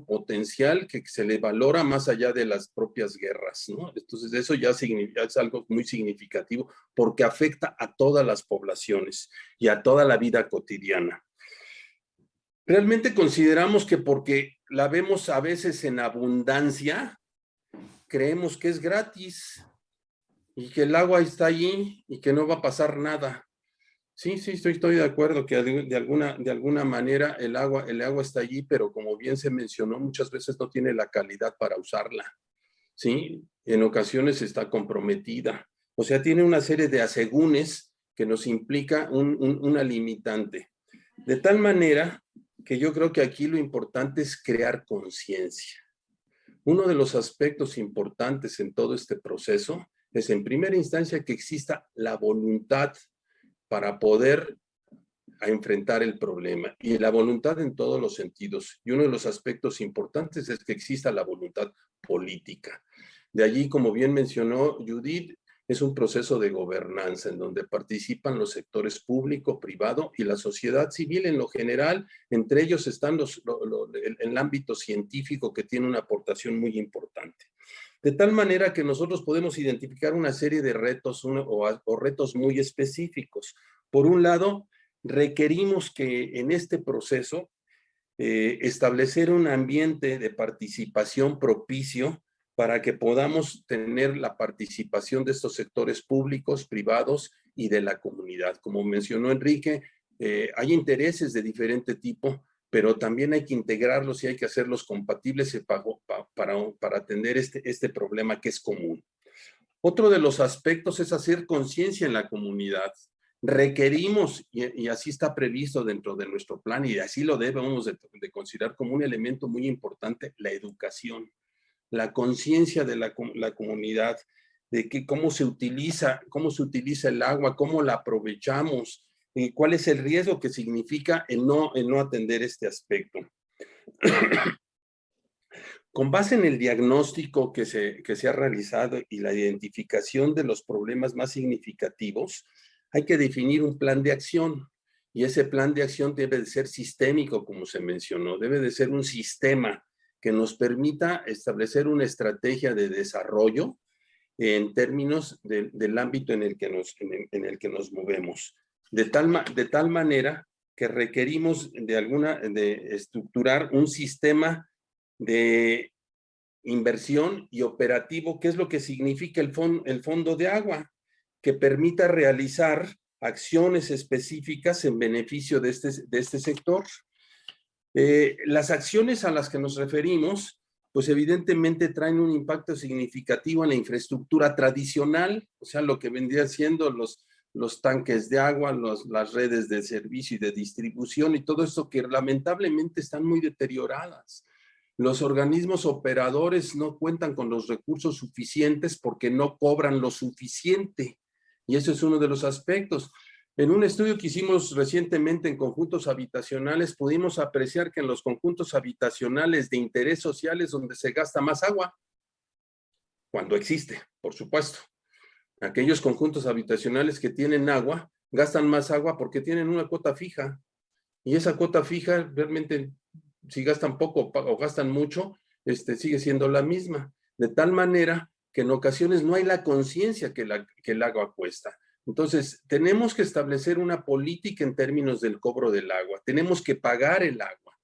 potencial que se le valora más allá de las propias guerras, ¿no? Entonces eso ya es algo muy significativo porque afecta a todas las poblaciones y a toda la vida cotidiana. Realmente consideramos que porque la vemos a veces en abundancia, creemos que es gratis y que el agua está allí y que no va a pasar nada. Sí, estoy de acuerdo que de alguna manera el agua está allí, pero como bien se mencionó, muchas veces no tiene la calidad para usarla. Sí, en ocasiones está comprometida. O sea, tiene una serie de asegúnes que nos implica una limitante. De tal manera que yo creo que aquí lo importante es crear conciencia. Uno de los aspectos importantes en todo este proceso es, en primera instancia, que exista la voluntad para poder enfrentar el problema, y la voluntad en todos los sentidos. Y uno de los aspectos importantes es que exista la voluntad política. De allí, como bien mencionó Judith, es un proceso de gobernanza en donde participan los sectores público, privado y la sociedad civil en lo general. Entre ellos están el ámbito científico, que tiene una aportación muy importante. De tal manera que nosotros podemos identificar una serie de retos o retos muy específicos. Por un lado, requerimos que en este proceso establecer un ambiente de participación propicio para que podamos tener la participación de estos sectores públicos, privados y de la comunidad. Como mencionó Enrique, hay intereses de diferente tipo, pero también hay que integrarlos y hay que hacerlos compatibles para atender este problema que es común. Otro de los aspectos es hacer conciencia en la comunidad. Requerimos, y así está previsto dentro de nuestro plan, y así lo debemos de considerar como un elemento muy importante, la educación, la conciencia de la comunidad, de que cómo se utiliza el agua, cómo la aprovechamos, y cuál es el riesgo que significa el no atender este aspecto. Con base en el diagnóstico que se ha realizado y la identificación de los problemas más significativos, hay que definir un plan de acción. Y ese plan de acción debe de ser sistémico, como se mencionó, debe de ser un sistema que nos permita establecer una estrategia de desarrollo en términos del ámbito en el que nos movemos. De tal manera que requerimos de estructurar un sistema de inversión y operativo, que es lo que significa el fondo de agua, que permita realizar acciones específicas en beneficio de este sector. Las acciones a las que nos referimos, pues evidentemente traen un impacto significativo en la infraestructura tradicional, o sea, lo que vendría siendo los tanques de agua, las redes de servicio y de distribución y todo esto que lamentablemente están muy deterioradas. Los organismos operadores no cuentan con los recursos suficientes porque no cobran lo suficiente. Y eso es uno de los aspectos. En un estudio que hicimos recientemente en conjuntos habitacionales, pudimos apreciar que en los conjuntos habitacionales de interés social es donde se gasta más agua, cuando existe, por supuesto. Aquellos conjuntos habitacionales que tienen agua, gastan más agua porque tienen una cuota fija. Y esa cuota fija realmente, si gastan poco o gastan mucho, sigue siendo la misma. De tal manera que en ocasiones no hay la conciencia que el agua cuesta. Entonces, tenemos que establecer una política en términos del cobro del agua. Tenemos que pagar el agua.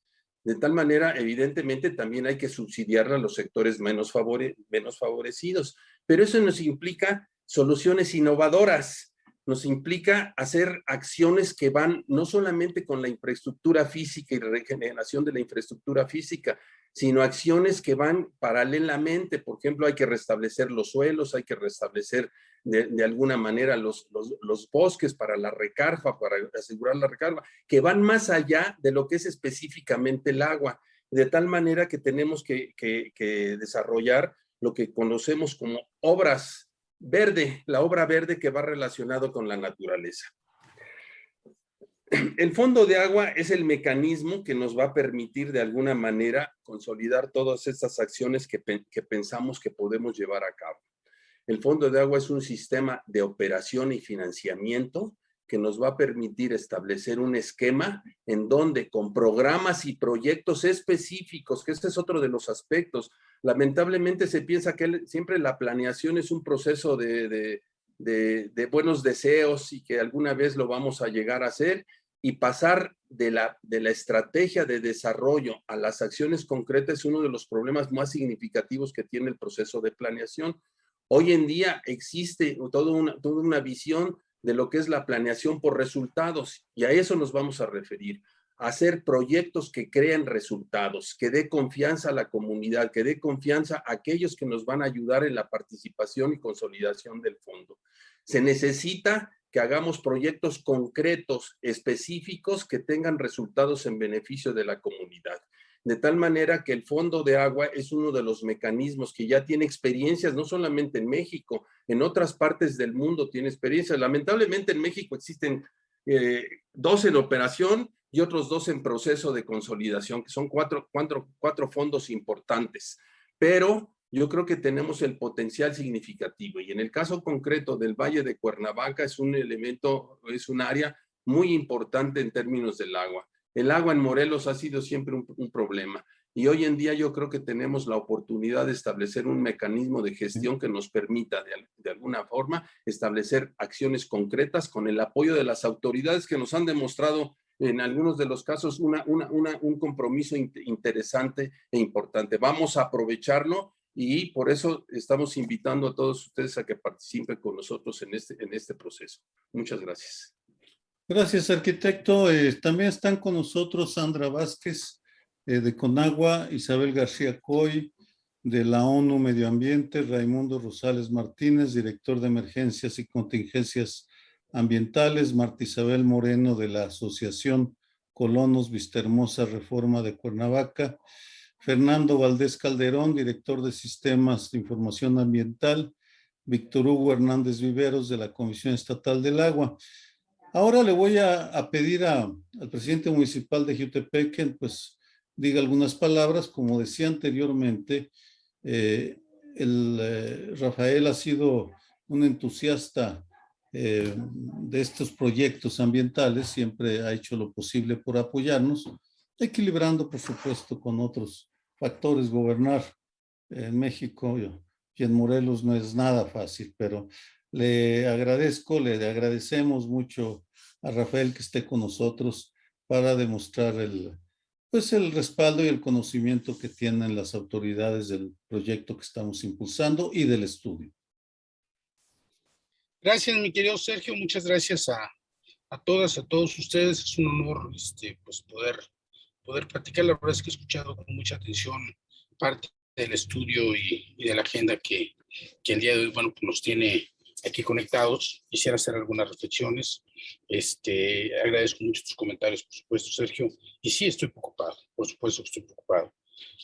De tal manera, evidentemente, también hay que subsidiar a los sectores menos favorecidos. Pero eso nos implica soluciones innovadoras. Nos implica hacer acciones que van no solamente con la infraestructura física y regeneración de la infraestructura física, sino acciones que van paralelamente. Por ejemplo, hay que restablecer los suelos, hay que restablecer de alguna manera los bosques para la recarga, para asegurar la recarga, que van más allá de lo que es específicamente el agua, de tal manera que tenemos que desarrollar lo que conocemos como obras verde, la obra verde que va relacionado con la naturaleza. El fondo de agua es el mecanismo que nos va a permitir de alguna manera consolidar todas estas acciones que pensamos que podemos llevar a cabo. El fondo de agua es un sistema de operación y financiamiento que nos va a permitir establecer un esquema en donde con programas y proyectos específicos, que este es otro de los aspectos. Lamentablemente se piensa que siempre la planeación es un proceso de buenos deseos y que alguna vez lo vamos a llegar a hacer, y pasar de la estrategia de desarrollo a las acciones concretas es uno de los problemas más significativos que tiene el proceso de planeación. Hoy en día existe toda una visión de lo que es la planeación por resultados, y a eso nos vamos a referir. Hacer proyectos que creen resultados, que dé confianza a la comunidad, que dé confianza a aquellos que nos van a ayudar en la participación y consolidación del fondo. Se necesita que hagamos proyectos concretos, específicos, que tengan resultados en beneficio de la comunidad. De tal manera que el fondo de agua es uno de los mecanismos que ya tiene experiencias, no solamente en México, en otras partes del mundo tiene experiencias. Lamentablemente en México existen 2 en operación y otros 2 en proceso de consolidación, que son cuatro fondos importantes. Pero yo creo que tenemos el potencial significativo, y en el caso concreto del Valle de Cuernavaca es un área muy importante en términos del agua. El agua en Morelos ha sido siempre un problema, y hoy en día yo creo que tenemos la oportunidad de establecer un mecanismo de gestión que nos permita de alguna forma establecer acciones concretas con el apoyo de las autoridades que nos han demostrado en algunos de los casos un compromiso interesante e importante. Vamos a aprovecharlo, y por eso estamos invitando a todos ustedes a que participen con nosotros en este proceso. Muchas gracias. Gracias, arquitecto. También están con nosotros Sandra Vázquez, de Conagua, Isabel García Coy, de la ONU Medio Ambiente, Raimundo Rosales Martínez, director de Emergencias y Contingencias Ambientales, Marta Isabel Moreno, de la Asociación Colonos Vistahermosa Reforma de Cuernavaca, Fernando Valdés Calderón, director de Sistemas de Información Ambiental, Víctor Hugo Hernández Viveros, de la Comisión Estatal del Agua. Ahora le voy a pedir al presidente municipal de Jiutepec, pues diga algunas palabras. Como decía anteriormente, Rafael ha sido un entusiasta de estos proyectos ambientales, siempre ha hecho lo posible por apoyarnos, equilibrando, por supuesto, con otros factores. Gobernar en México y en Morelos no es nada fácil, pero le agradecemos mucho a Rafael que esté con nosotros para demostrar pues el respaldo y el conocimiento que tienen las autoridades del proyecto que estamos impulsando y del estudio. Gracias, mi querido Sergio. Muchas gracias a todas, a todos ustedes. Es un honor pues poder platicar. La verdad es que he escuchado con mucha atención parte del estudio y de la agenda que el día de hoy, bueno, pues nos tiene aquí conectados. Quisiera hacer algunas reflexiones. Agradezco mucho tus comentarios, por supuesto, Sergio. Y sí, estoy preocupado, por supuesto que estoy preocupado.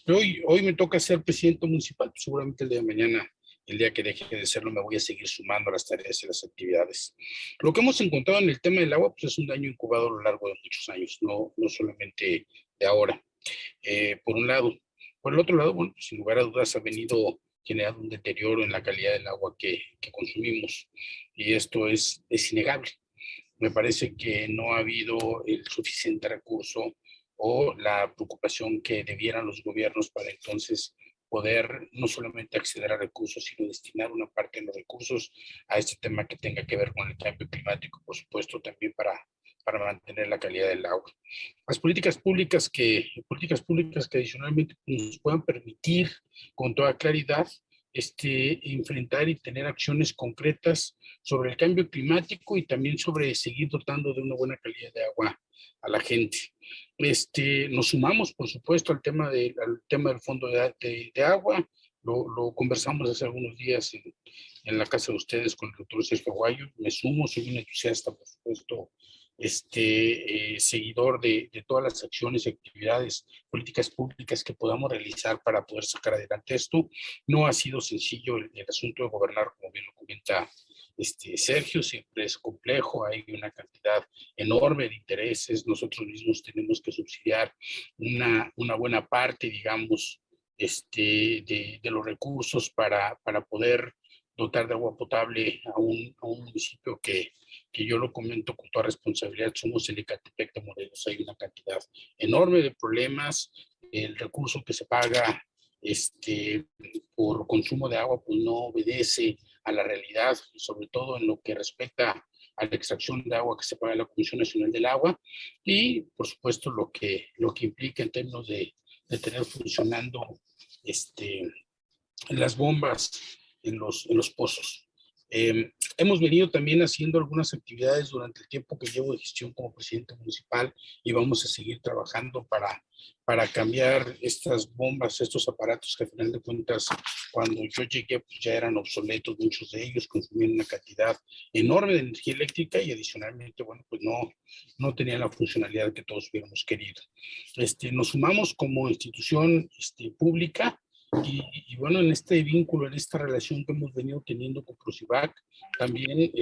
Pero hoy me toca ser presidente municipal, pues seguramente el día de mañana, el día que deje de serlo, me voy a seguir sumando a las tareas y las actividades. Lo que hemos encontrado en el tema del agua, pues es un daño incubado a lo largo de muchos años, no solamente de ahora, por un lado. Por el otro lado, bueno, pues sin lugar a dudas ha venido generando un deterioro en la calidad del agua que consumimos, y esto es innegable. Me parece que no ha habido el suficiente recurso o la preocupación que debieran los gobiernos para entonces poder no solamente acceder a recursos, sino destinar una parte de los recursos a este tema que tenga que ver con el cambio climático, por supuesto, también para mantener la calidad del agua. Las políticas públicas que adicionalmente nos puedan permitir con toda claridad enfrentar y tener acciones concretas sobre el cambio climático y también sobre seguir dotando de una buena calidad de agua a la gente. Nos sumamos, por supuesto, al tema del fondo de agua. Lo conversamos hace algunos días en la casa de ustedes con el doctor Sergio Aguayo. Me sumo, soy un entusiasta, por supuesto, seguidor de todas las acciones y actividades, políticas públicas que podamos realizar para poder sacar adelante esto. No ha sido sencillo el asunto de gobernar, como bien lo comenta Sergio, siempre es complejo, hay una cantidad enorme de intereses, nosotros mismos tenemos que subsidiar una buena parte, digamos, de los recursos para poder dotar de agua potable a un municipio que yo lo comento con toda responsabilidad, somos el Ecatepec de Morelos. Hay una cantidad enorme de problemas, el recurso que se paga por consumo de agua pues no obedece a la realidad, sobre todo en lo que respecta a la extracción de agua que se paga en la Comisión Nacional del Agua, y por supuesto lo que implica en términos de tener funcionando las bombas en los pozos. Hemos venido también haciendo algunas actividades durante el tiempo que llevo de gestión como presidente municipal, y vamos a seguir trabajando para cambiar estas bombas, estos aparatos que a final de cuentas cuando yo llegué pues ya eran obsoletos, muchos de ellos consumían una cantidad enorme de energía eléctrica y adicionalmente, bueno, pues no tenían la funcionalidad que todos hubiéramos querido. Nos sumamos como institución pública. Y bueno, en este vínculo, en esta relación que hemos venido teniendo con Prosivac, también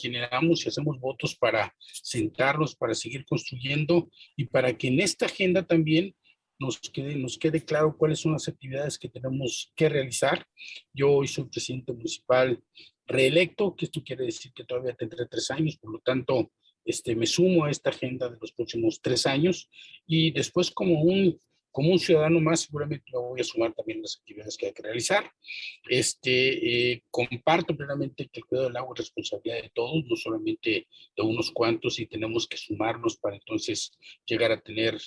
generamos y hacemos votos para sentarnos, para seguir construyendo y para que en esta agenda también nos quede claro cuáles son las actividades que tenemos que realizar. Yo hoy soy presidente municipal reelecto, que esto quiere decir que todavía tendré 3 años, por lo tanto, me sumo a esta agenda de los próximos 3 años, y después como un ciudadano más, seguramente me voy a sumar también las actividades que hay que realizar. Comparto plenamente que el cuidado del agua es responsabilidad de todos, no solamente de unos cuantos, y tenemos que sumarnos para entonces llegar a tener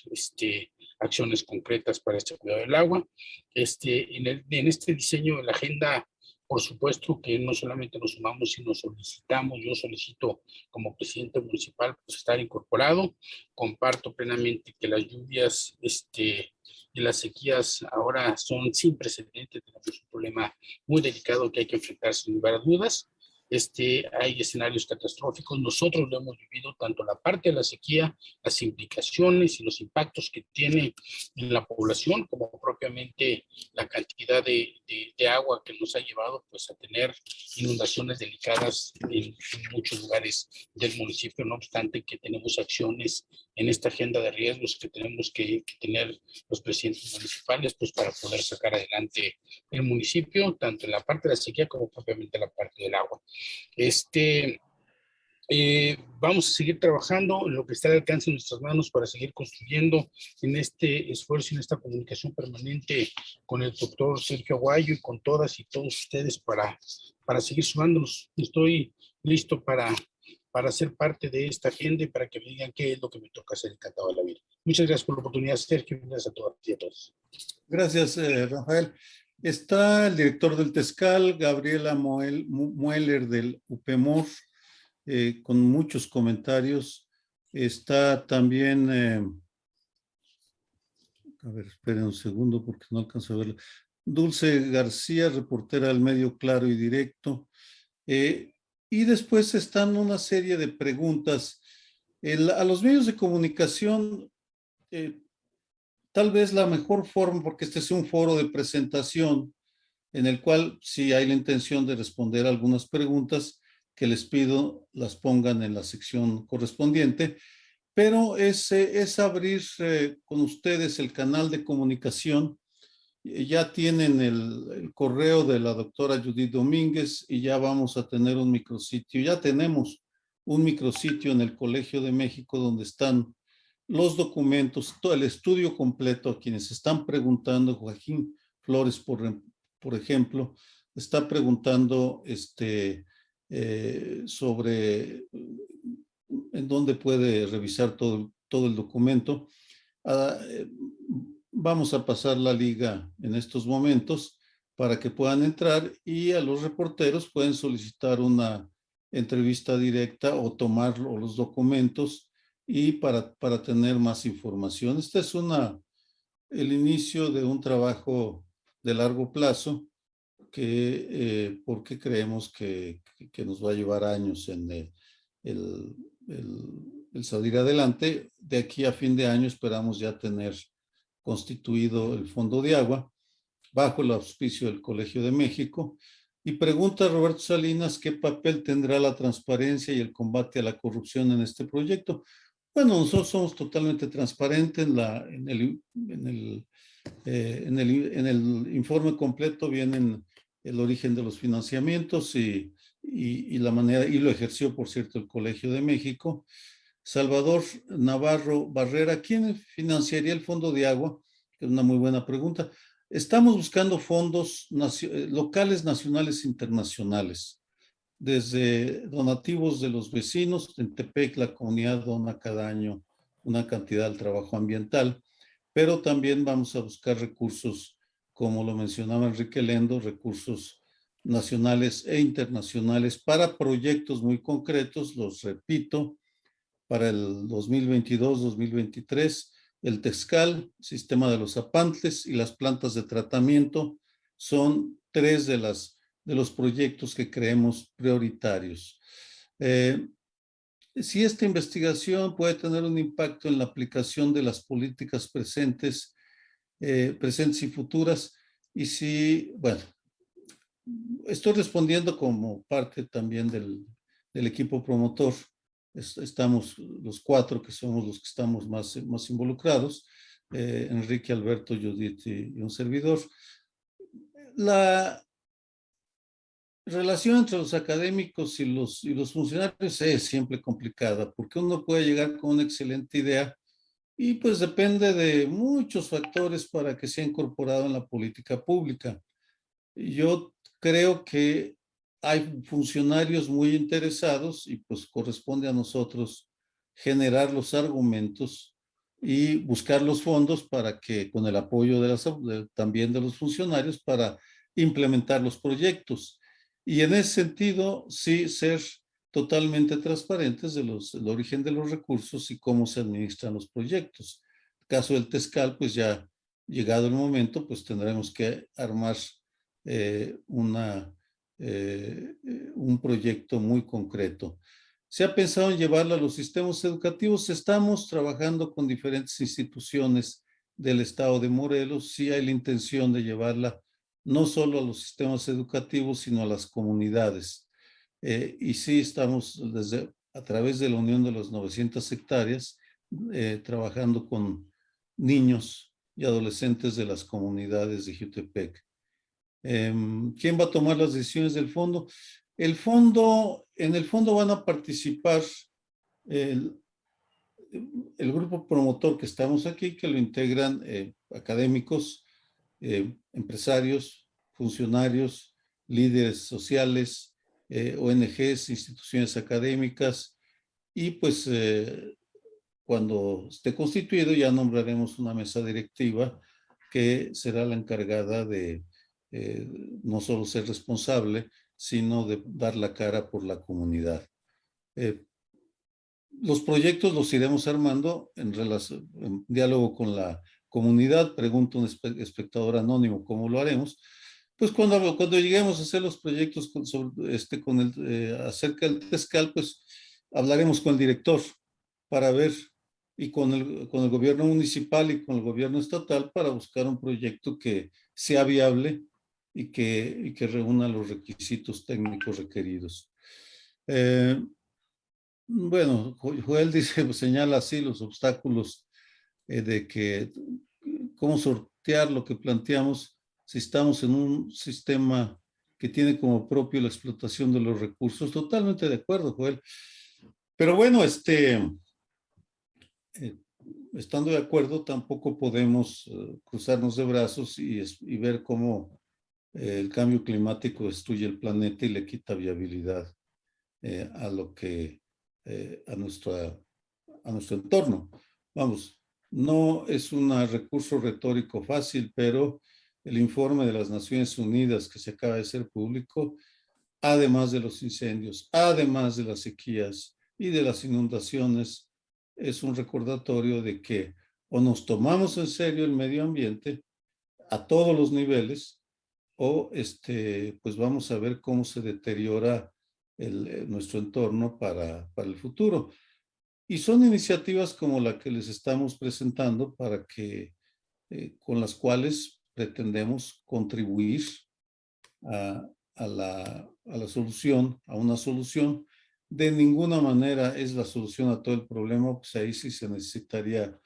acciones concretas para este cuidado del agua. En este diseño de la agenda, por supuesto que no solamente nos sumamos, sino solicitamos, yo solicito como presidente municipal pues estar incorporado. Comparto plenamente que las lluvias y las sequías ahora son sin precedentes, tenemos un problema muy delicado que hay que enfrentar sin lugar a dudas. hay escenarios catastróficos. Nosotros lo hemos vivido, tanto la parte de la sequía, las implicaciones y los impactos que tiene en la población, como propiamente la cantidad de agua que nos ha llevado pues, a tener inundaciones delicadas en muchos lugares del municipio. No obstante que tenemos acciones en esta agenda de riesgos que tenemos que tener los presidentes municipales pues, para poder sacar adelante el municipio, tanto en la parte de la sequía como propiamente en la parte del agua. Vamos a seguir trabajando en lo que está al alcance de nuestras manos para seguir construyendo en este esfuerzo, en esta comunicación permanente con el doctor Sergio Aguayo y con todas y todos ustedes para seguir sumándonos. Estoy listo para ser parte de esta agenda y para que me digan qué es lo que me toca hacer encantado de la vida. Muchas gracias por la oportunidad, Sergio. Gracias a todas y a todos. Gracias, Rafael. Está el director del Tezcal, Gabriela Mueller del UPEMOR, con muchos comentarios. Está también, a ver, esperen un segundo porque no alcanzo a verlo. Dulce García, reportera del medio Claro y Directo. Y después están una serie de preguntas. A los medios de comunicación, tal vez la mejor forma, porque este es un foro de presentación en el cual sí hay la intención de responder algunas preguntas que les pido las pongan en la sección correspondiente, pero es abrir con ustedes el canal de comunicación. Ya tienen el correo de la doctora Judith Domínguez y ya vamos a tener un micrositio. Ya tenemos un micrositio en el Colegio de México donde están los documentos, todo el estudio completo. A quienes están preguntando, Joaquín Flores, por ejemplo, está preguntando sobre en dónde puede revisar todo el documento. Vamos a pasar la liga en estos momentos para que puedan entrar y a los reporteros pueden solicitar una entrevista directa o tomar los documentos y para tener más información. Este es el inicio de un trabajo de largo plazo porque creemos que nos va a llevar años en el salir adelante. De aquí a fin de año esperamos ya tener constituido el Fondo de Agua bajo el auspicio del Colegio de México. Y pregunta Roberto Salinas, ¿qué papel tendrá la transparencia y el combate a la corrupción en este proyecto? Bueno, nosotros somos totalmente transparentes. En el informe completo vienen el origen de los financiamientos y la manera, y lo ejerció, por cierto, el Colegio de México. Salvador Navarro Barrera, ¿quién financiaría el Fondo de Agua? Es una muy buena pregunta. Estamos buscando fondos locales, nacionales e internacionales. Desde donativos de los vecinos. En Tepec la comunidad dona cada año una cantidad al trabajo ambiental, pero también vamos a buscar recursos, como lo mencionaba Enrique Lendo, recursos nacionales e internacionales para proyectos muy concretos. Los repito, para el 2022-2023, el Tezcal, sistema de los Zapantles y las plantas de tratamiento son tres de los proyectos que creemos prioritarios. Si esta investigación puede tener un impacto en la aplicación de las políticas presentes y futuras, y si, bueno, estoy respondiendo como parte también del equipo promotor. Estamos los cuatro que somos los que estamos más involucrados, Enrique, Alberto, Judith y un servidor. La relación entre los académicos y los funcionarios es siempre complicada, porque uno puede llegar con una excelente idea y pues depende de muchos factores para que sea incorporado en la política pública. Yo creo que hay funcionarios muy interesados y pues corresponde a nosotros generar los argumentos y buscar los fondos para que, con el apoyo también de los funcionarios, para implementar los proyectos. Y en ese sentido, sí, ser totalmente transparentes del origen de los recursos y cómo se administran los proyectos. En el caso del Tezcal, pues ya llegado el momento, pues tendremos que armar una un proyecto muy concreto. Se ha pensado en llevarla a los sistemas educativos. Estamos trabajando con diferentes instituciones del estado de Morelos. Sí hay la intención de llevarla no solo a los sistemas educativos, sino a las comunidades. Y sí estamos a través de la Unión de las 900 hectáreas trabajando con niños y adolescentes de las comunidades de Jiutepec. ¿Quién va a tomar las decisiones del fondo? En el fondo van a participar el grupo promotor que estamos aquí, que lo integran académicos, empresarios, funcionarios, líderes sociales, ONGs, instituciones académicas, y pues cuando esté constituido ya nombraremos una mesa directiva que será la encargada de no solo ser responsable, sino de dar la cara por la comunidad. Los proyectos los iremos armando en diálogo con la comunidad. Pregunta un espectador anónimo cómo lo haremos. Pues cuando lleguemos a hacer los proyectos acerca del Tezcal, pues hablaremos con el director para ver, y con el gobierno municipal y con el gobierno estatal, para buscar un proyecto que sea viable y que reúna los requisitos técnicos requeridos. Bueno, Joel dice, señala así los obstáculos de que cómo sortear lo que planteamos si estamos en un sistema que tiene como propio la explotación de los recursos. Totalmente de acuerdo, Joel. Pero bueno, estando de acuerdo, tampoco podemos cruzarnos de brazos y ver cómo el cambio climático destruye el planeta y le quita viabilidad a nuestro entorno. Vamos, no es un recurso retórico fácil, pero el informe de las Naciones Unidas que se acaba de hacer público, además de los incendios, además de las sequías y de las inundaciones, es un recordatorio de que o nos tomamos en serio el medio ambiente a todos los niveles, o pues vamos a ver cómo se deteriora nuestro entorno para el futuro. Y son iniciativas como la que les estamos presentando con las cuales pretendemos contribuir a la solución, a una solución. De ninguna manera es la solución a todo el problema, pues ahí sí se necesitaría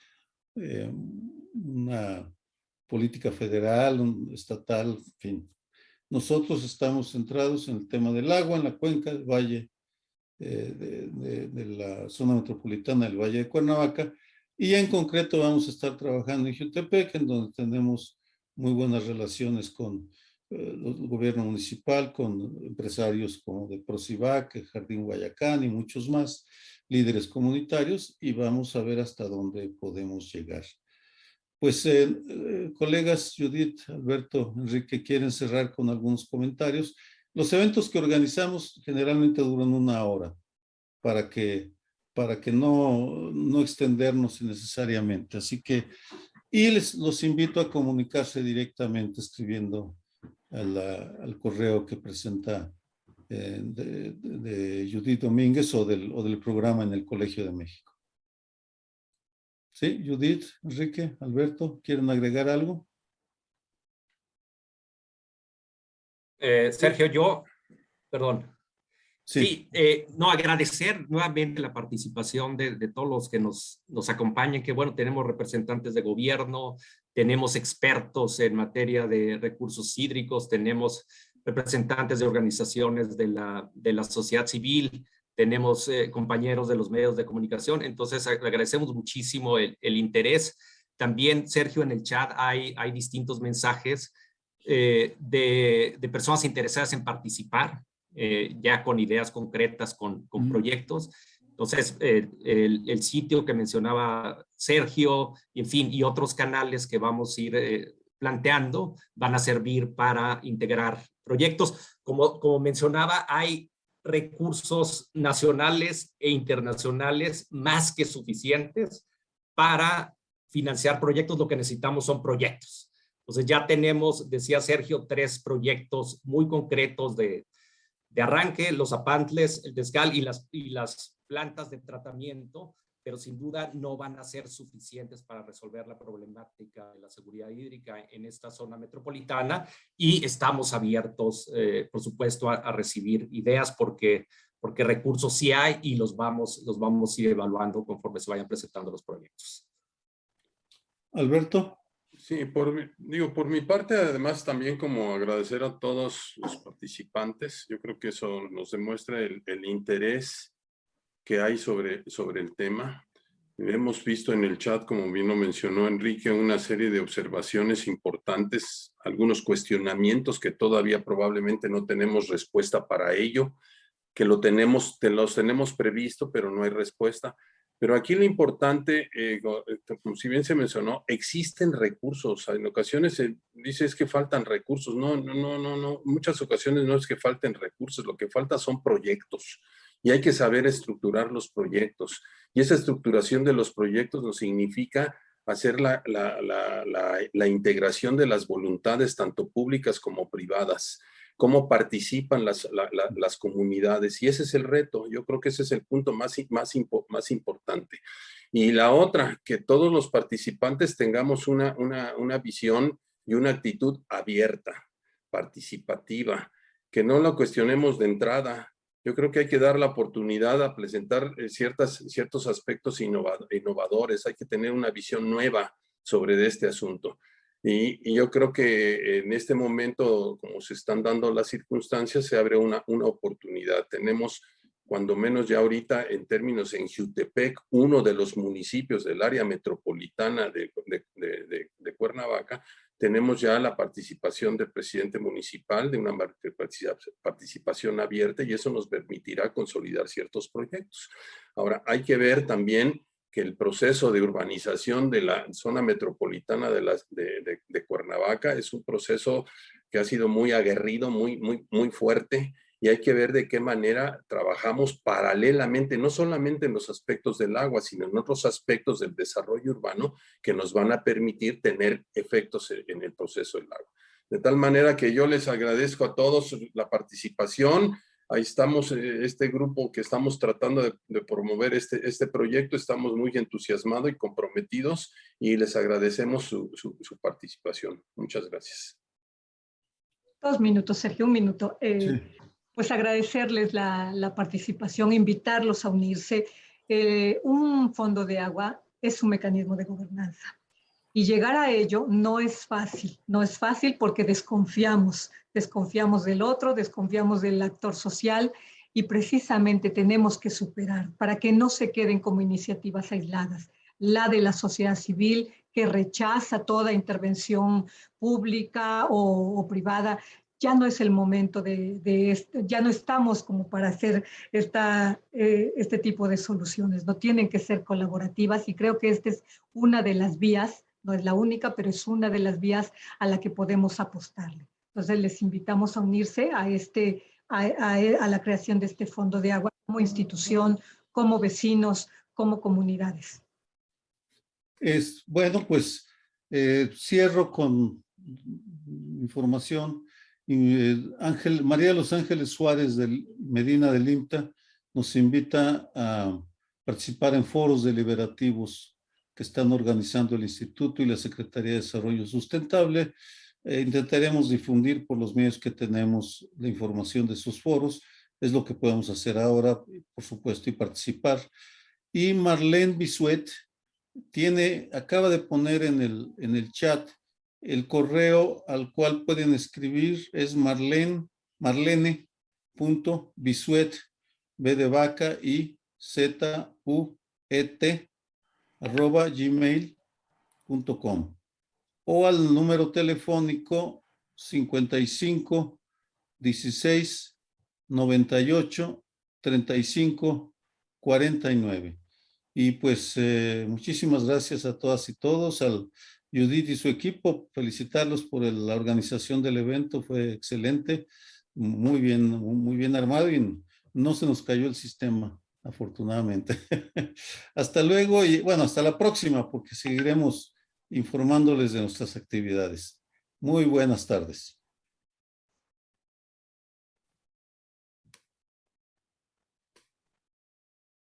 una política federal, estatal, en fin. Nosotros estamos centrados en el tema del agua, en la cuenca del valle, de la zona metropolitana del Valle de Cuernavaca, y en concreto vamos a estar trabajando en Jiutepec, en donde tenemos muy buenas relaciones con el gobierno municipal, con empresarios como de Procivac, el Jardín Guayacán y muchos más, líderes comunitarios, y vamos a ver hasta dónde podemos llegar. Pues, colegas, Judith, Alberto, Enrique, ¿quieren cerrar con algunos comentarios? Los eventos que organizamos generalmente duran 1 hora para que no extendernos innecesariamente. Así que, y los invito a comunicarse directamente escribiendo al correo que presenta de Judith Domínguez o del programa en el Colegio de México. Sí, Judith, Enrique, Alberto, ¿quieren agregar algo? Sergio, perdón. Sí, no, agradecer nuevamente la participación de todos los que nos acompañan, que bueno, tenemos representantes de gobierno, tenemos expertos en materia de recursos hídricos, tenemos representantes de organizaciones de la sociedad civil, tenemos compañeros de los medios de comunicación, entonces agradecemos muchísimo el interés. También, Sergio, en el chat hay distintos mensajes de personas interesadas en participar, ya con ideas concretas, con proyectos. Entonces, el sitio que mencionaba Sergio, en fin, y otros canales que vamos a ir planteando, van a servir para integrar proyectos. Como mencionaba, hay recursos nacionales e internacionales más que suficientes para financiar proyectos. Lo que necesitamos son proyectos. Entonces ya tenemos, decía Sergio, 3 proyectos muy concretos de de arranque, los apantles, el descal y las plantas de tratamiento, pero sin duda no van a ser suficientes para resolver la problemática de la seguridad hídrica en esta zona metropolitana, y estamos abiertos, por supuesto, a recibir ideas porque recursos sí hay y los vamos a ir evaluando conforme se vayan presentando los proyectos. Alberto. Sí, por mi parte, además también como agradecer a todos los participantes. Yo creo que eso nos demuestra el interés que hay sobre el tema. Hemos visto en el chat, como bien lo mencionó Enrique, una serie de observaciones importantes, algunos cuestionamientos que todavía probablemente no tenemos respuesta para ello, que los tenemos previsto, pero no hay respuesta. Pero aquí lo importante, como si bien se mencionó, existen recursos. En ocasiones se dice es que faltan recursos. No. Muchas ocasiones no es que falten recursos, lo que falta son proyectos. Y hay que saber estructurar los proyectos. Y esa estructuración de los proyectos nos significa hacer la integración de las voluntades, tanto públicas como privadas, cómo participan las comunidades. Y ese es el reto. Yo creo que ese es el punto más importante. Y la otra, que todos los participantes tengamos una visión y una actitud abierta, participativa, que no la cuestionemos de entrada. Yo creo que hay que dar la oportunidad a presentar ciertos aspectos innovadores. Hay que tener una visión nueva sobre este asunto. Y yo creo que en este momento, como se están dando las circunstancias, se abre una oportunidad. Tenemos, cuando menos ya ahorita, en términos en Jiutepec, uno de los municipios del área metropolitana de Cuernavaca, tenemos ya la participación del presidente municipal, de una participación abierta, y eso nos permitirá consolidar ciertos proyectos. Ahora, hay que ver también que el proceso de urbanización de la zona metropolitana de Cuernavaca es un proceso que ha sido muy aguerrido, muy fuerte, y hay que ver de qué manera trabajamos paralelamente, no solamente en los aspectos del agua, sino en otros aspectos del desarrollo urbano que nos van a permitir tener efectos en el proceso del agua. De tal manera que yo les agradezco a todos la participación. Ahí estamos, este grupo que estamos tratando de promover este proyecto, estamos muy entusiasmados y comprometidos, y les agradecemos su participación. Muchas gracias. 2 minutos, Sergio, 1 minuto. Sí. Pues agradecerles la participación, invitarlos a unirse. Un fondo de agua es un mecanismo de gobernanza. Y llegar a ello no es fácil porque desconfiamos del otro, desconfiamos del actor social, y precisamente tenemos que superar para que no se queden como iniciativas aisladas. La de la sociedad civil, que rechaza toda intervención pública o privada. Ya no es el momento ya no estamos como para hacer este tipo de soluciones, no tienen que ser colaborativas, y creo que esta es una de las vías, no es la única, pero es una de las vías a la que podemos apostarle. Entonces les invitamos a unirse a la creación de este fondo de agua como institución, como vecinos, como comunidades. Bueno, pues cierro con información. María de los Ángeles Suárez del Medina del IMTA nos invita a participar en foros deliberativos que están organizando el Instituto y la Secretaría de Desarrollo Sustentable. Intentaremos difundir por los medios que tenemos la información de esos foros. Es lo que podemos hacer ahora, por supuesto, y participar. Y Marlene Bisuet acaba de poner en el chat el correo al cual pueden escribir. Es marlene.bisuet, B de vaca y ZUET, @gmail.com, o al número telefónico 55 16 98 35 49. Y pues muchísimas gracias a todas y todos, al Judith y su equipo, felicitarlos por la organización del evento, fue excelente, muy bien armado, y no se nos cayó el sistema, afortunadamente. Hasta luego, y bueno, hasta la próxima, porque seguiremos informándoles de nuestras actividades. Muy buenas tardes.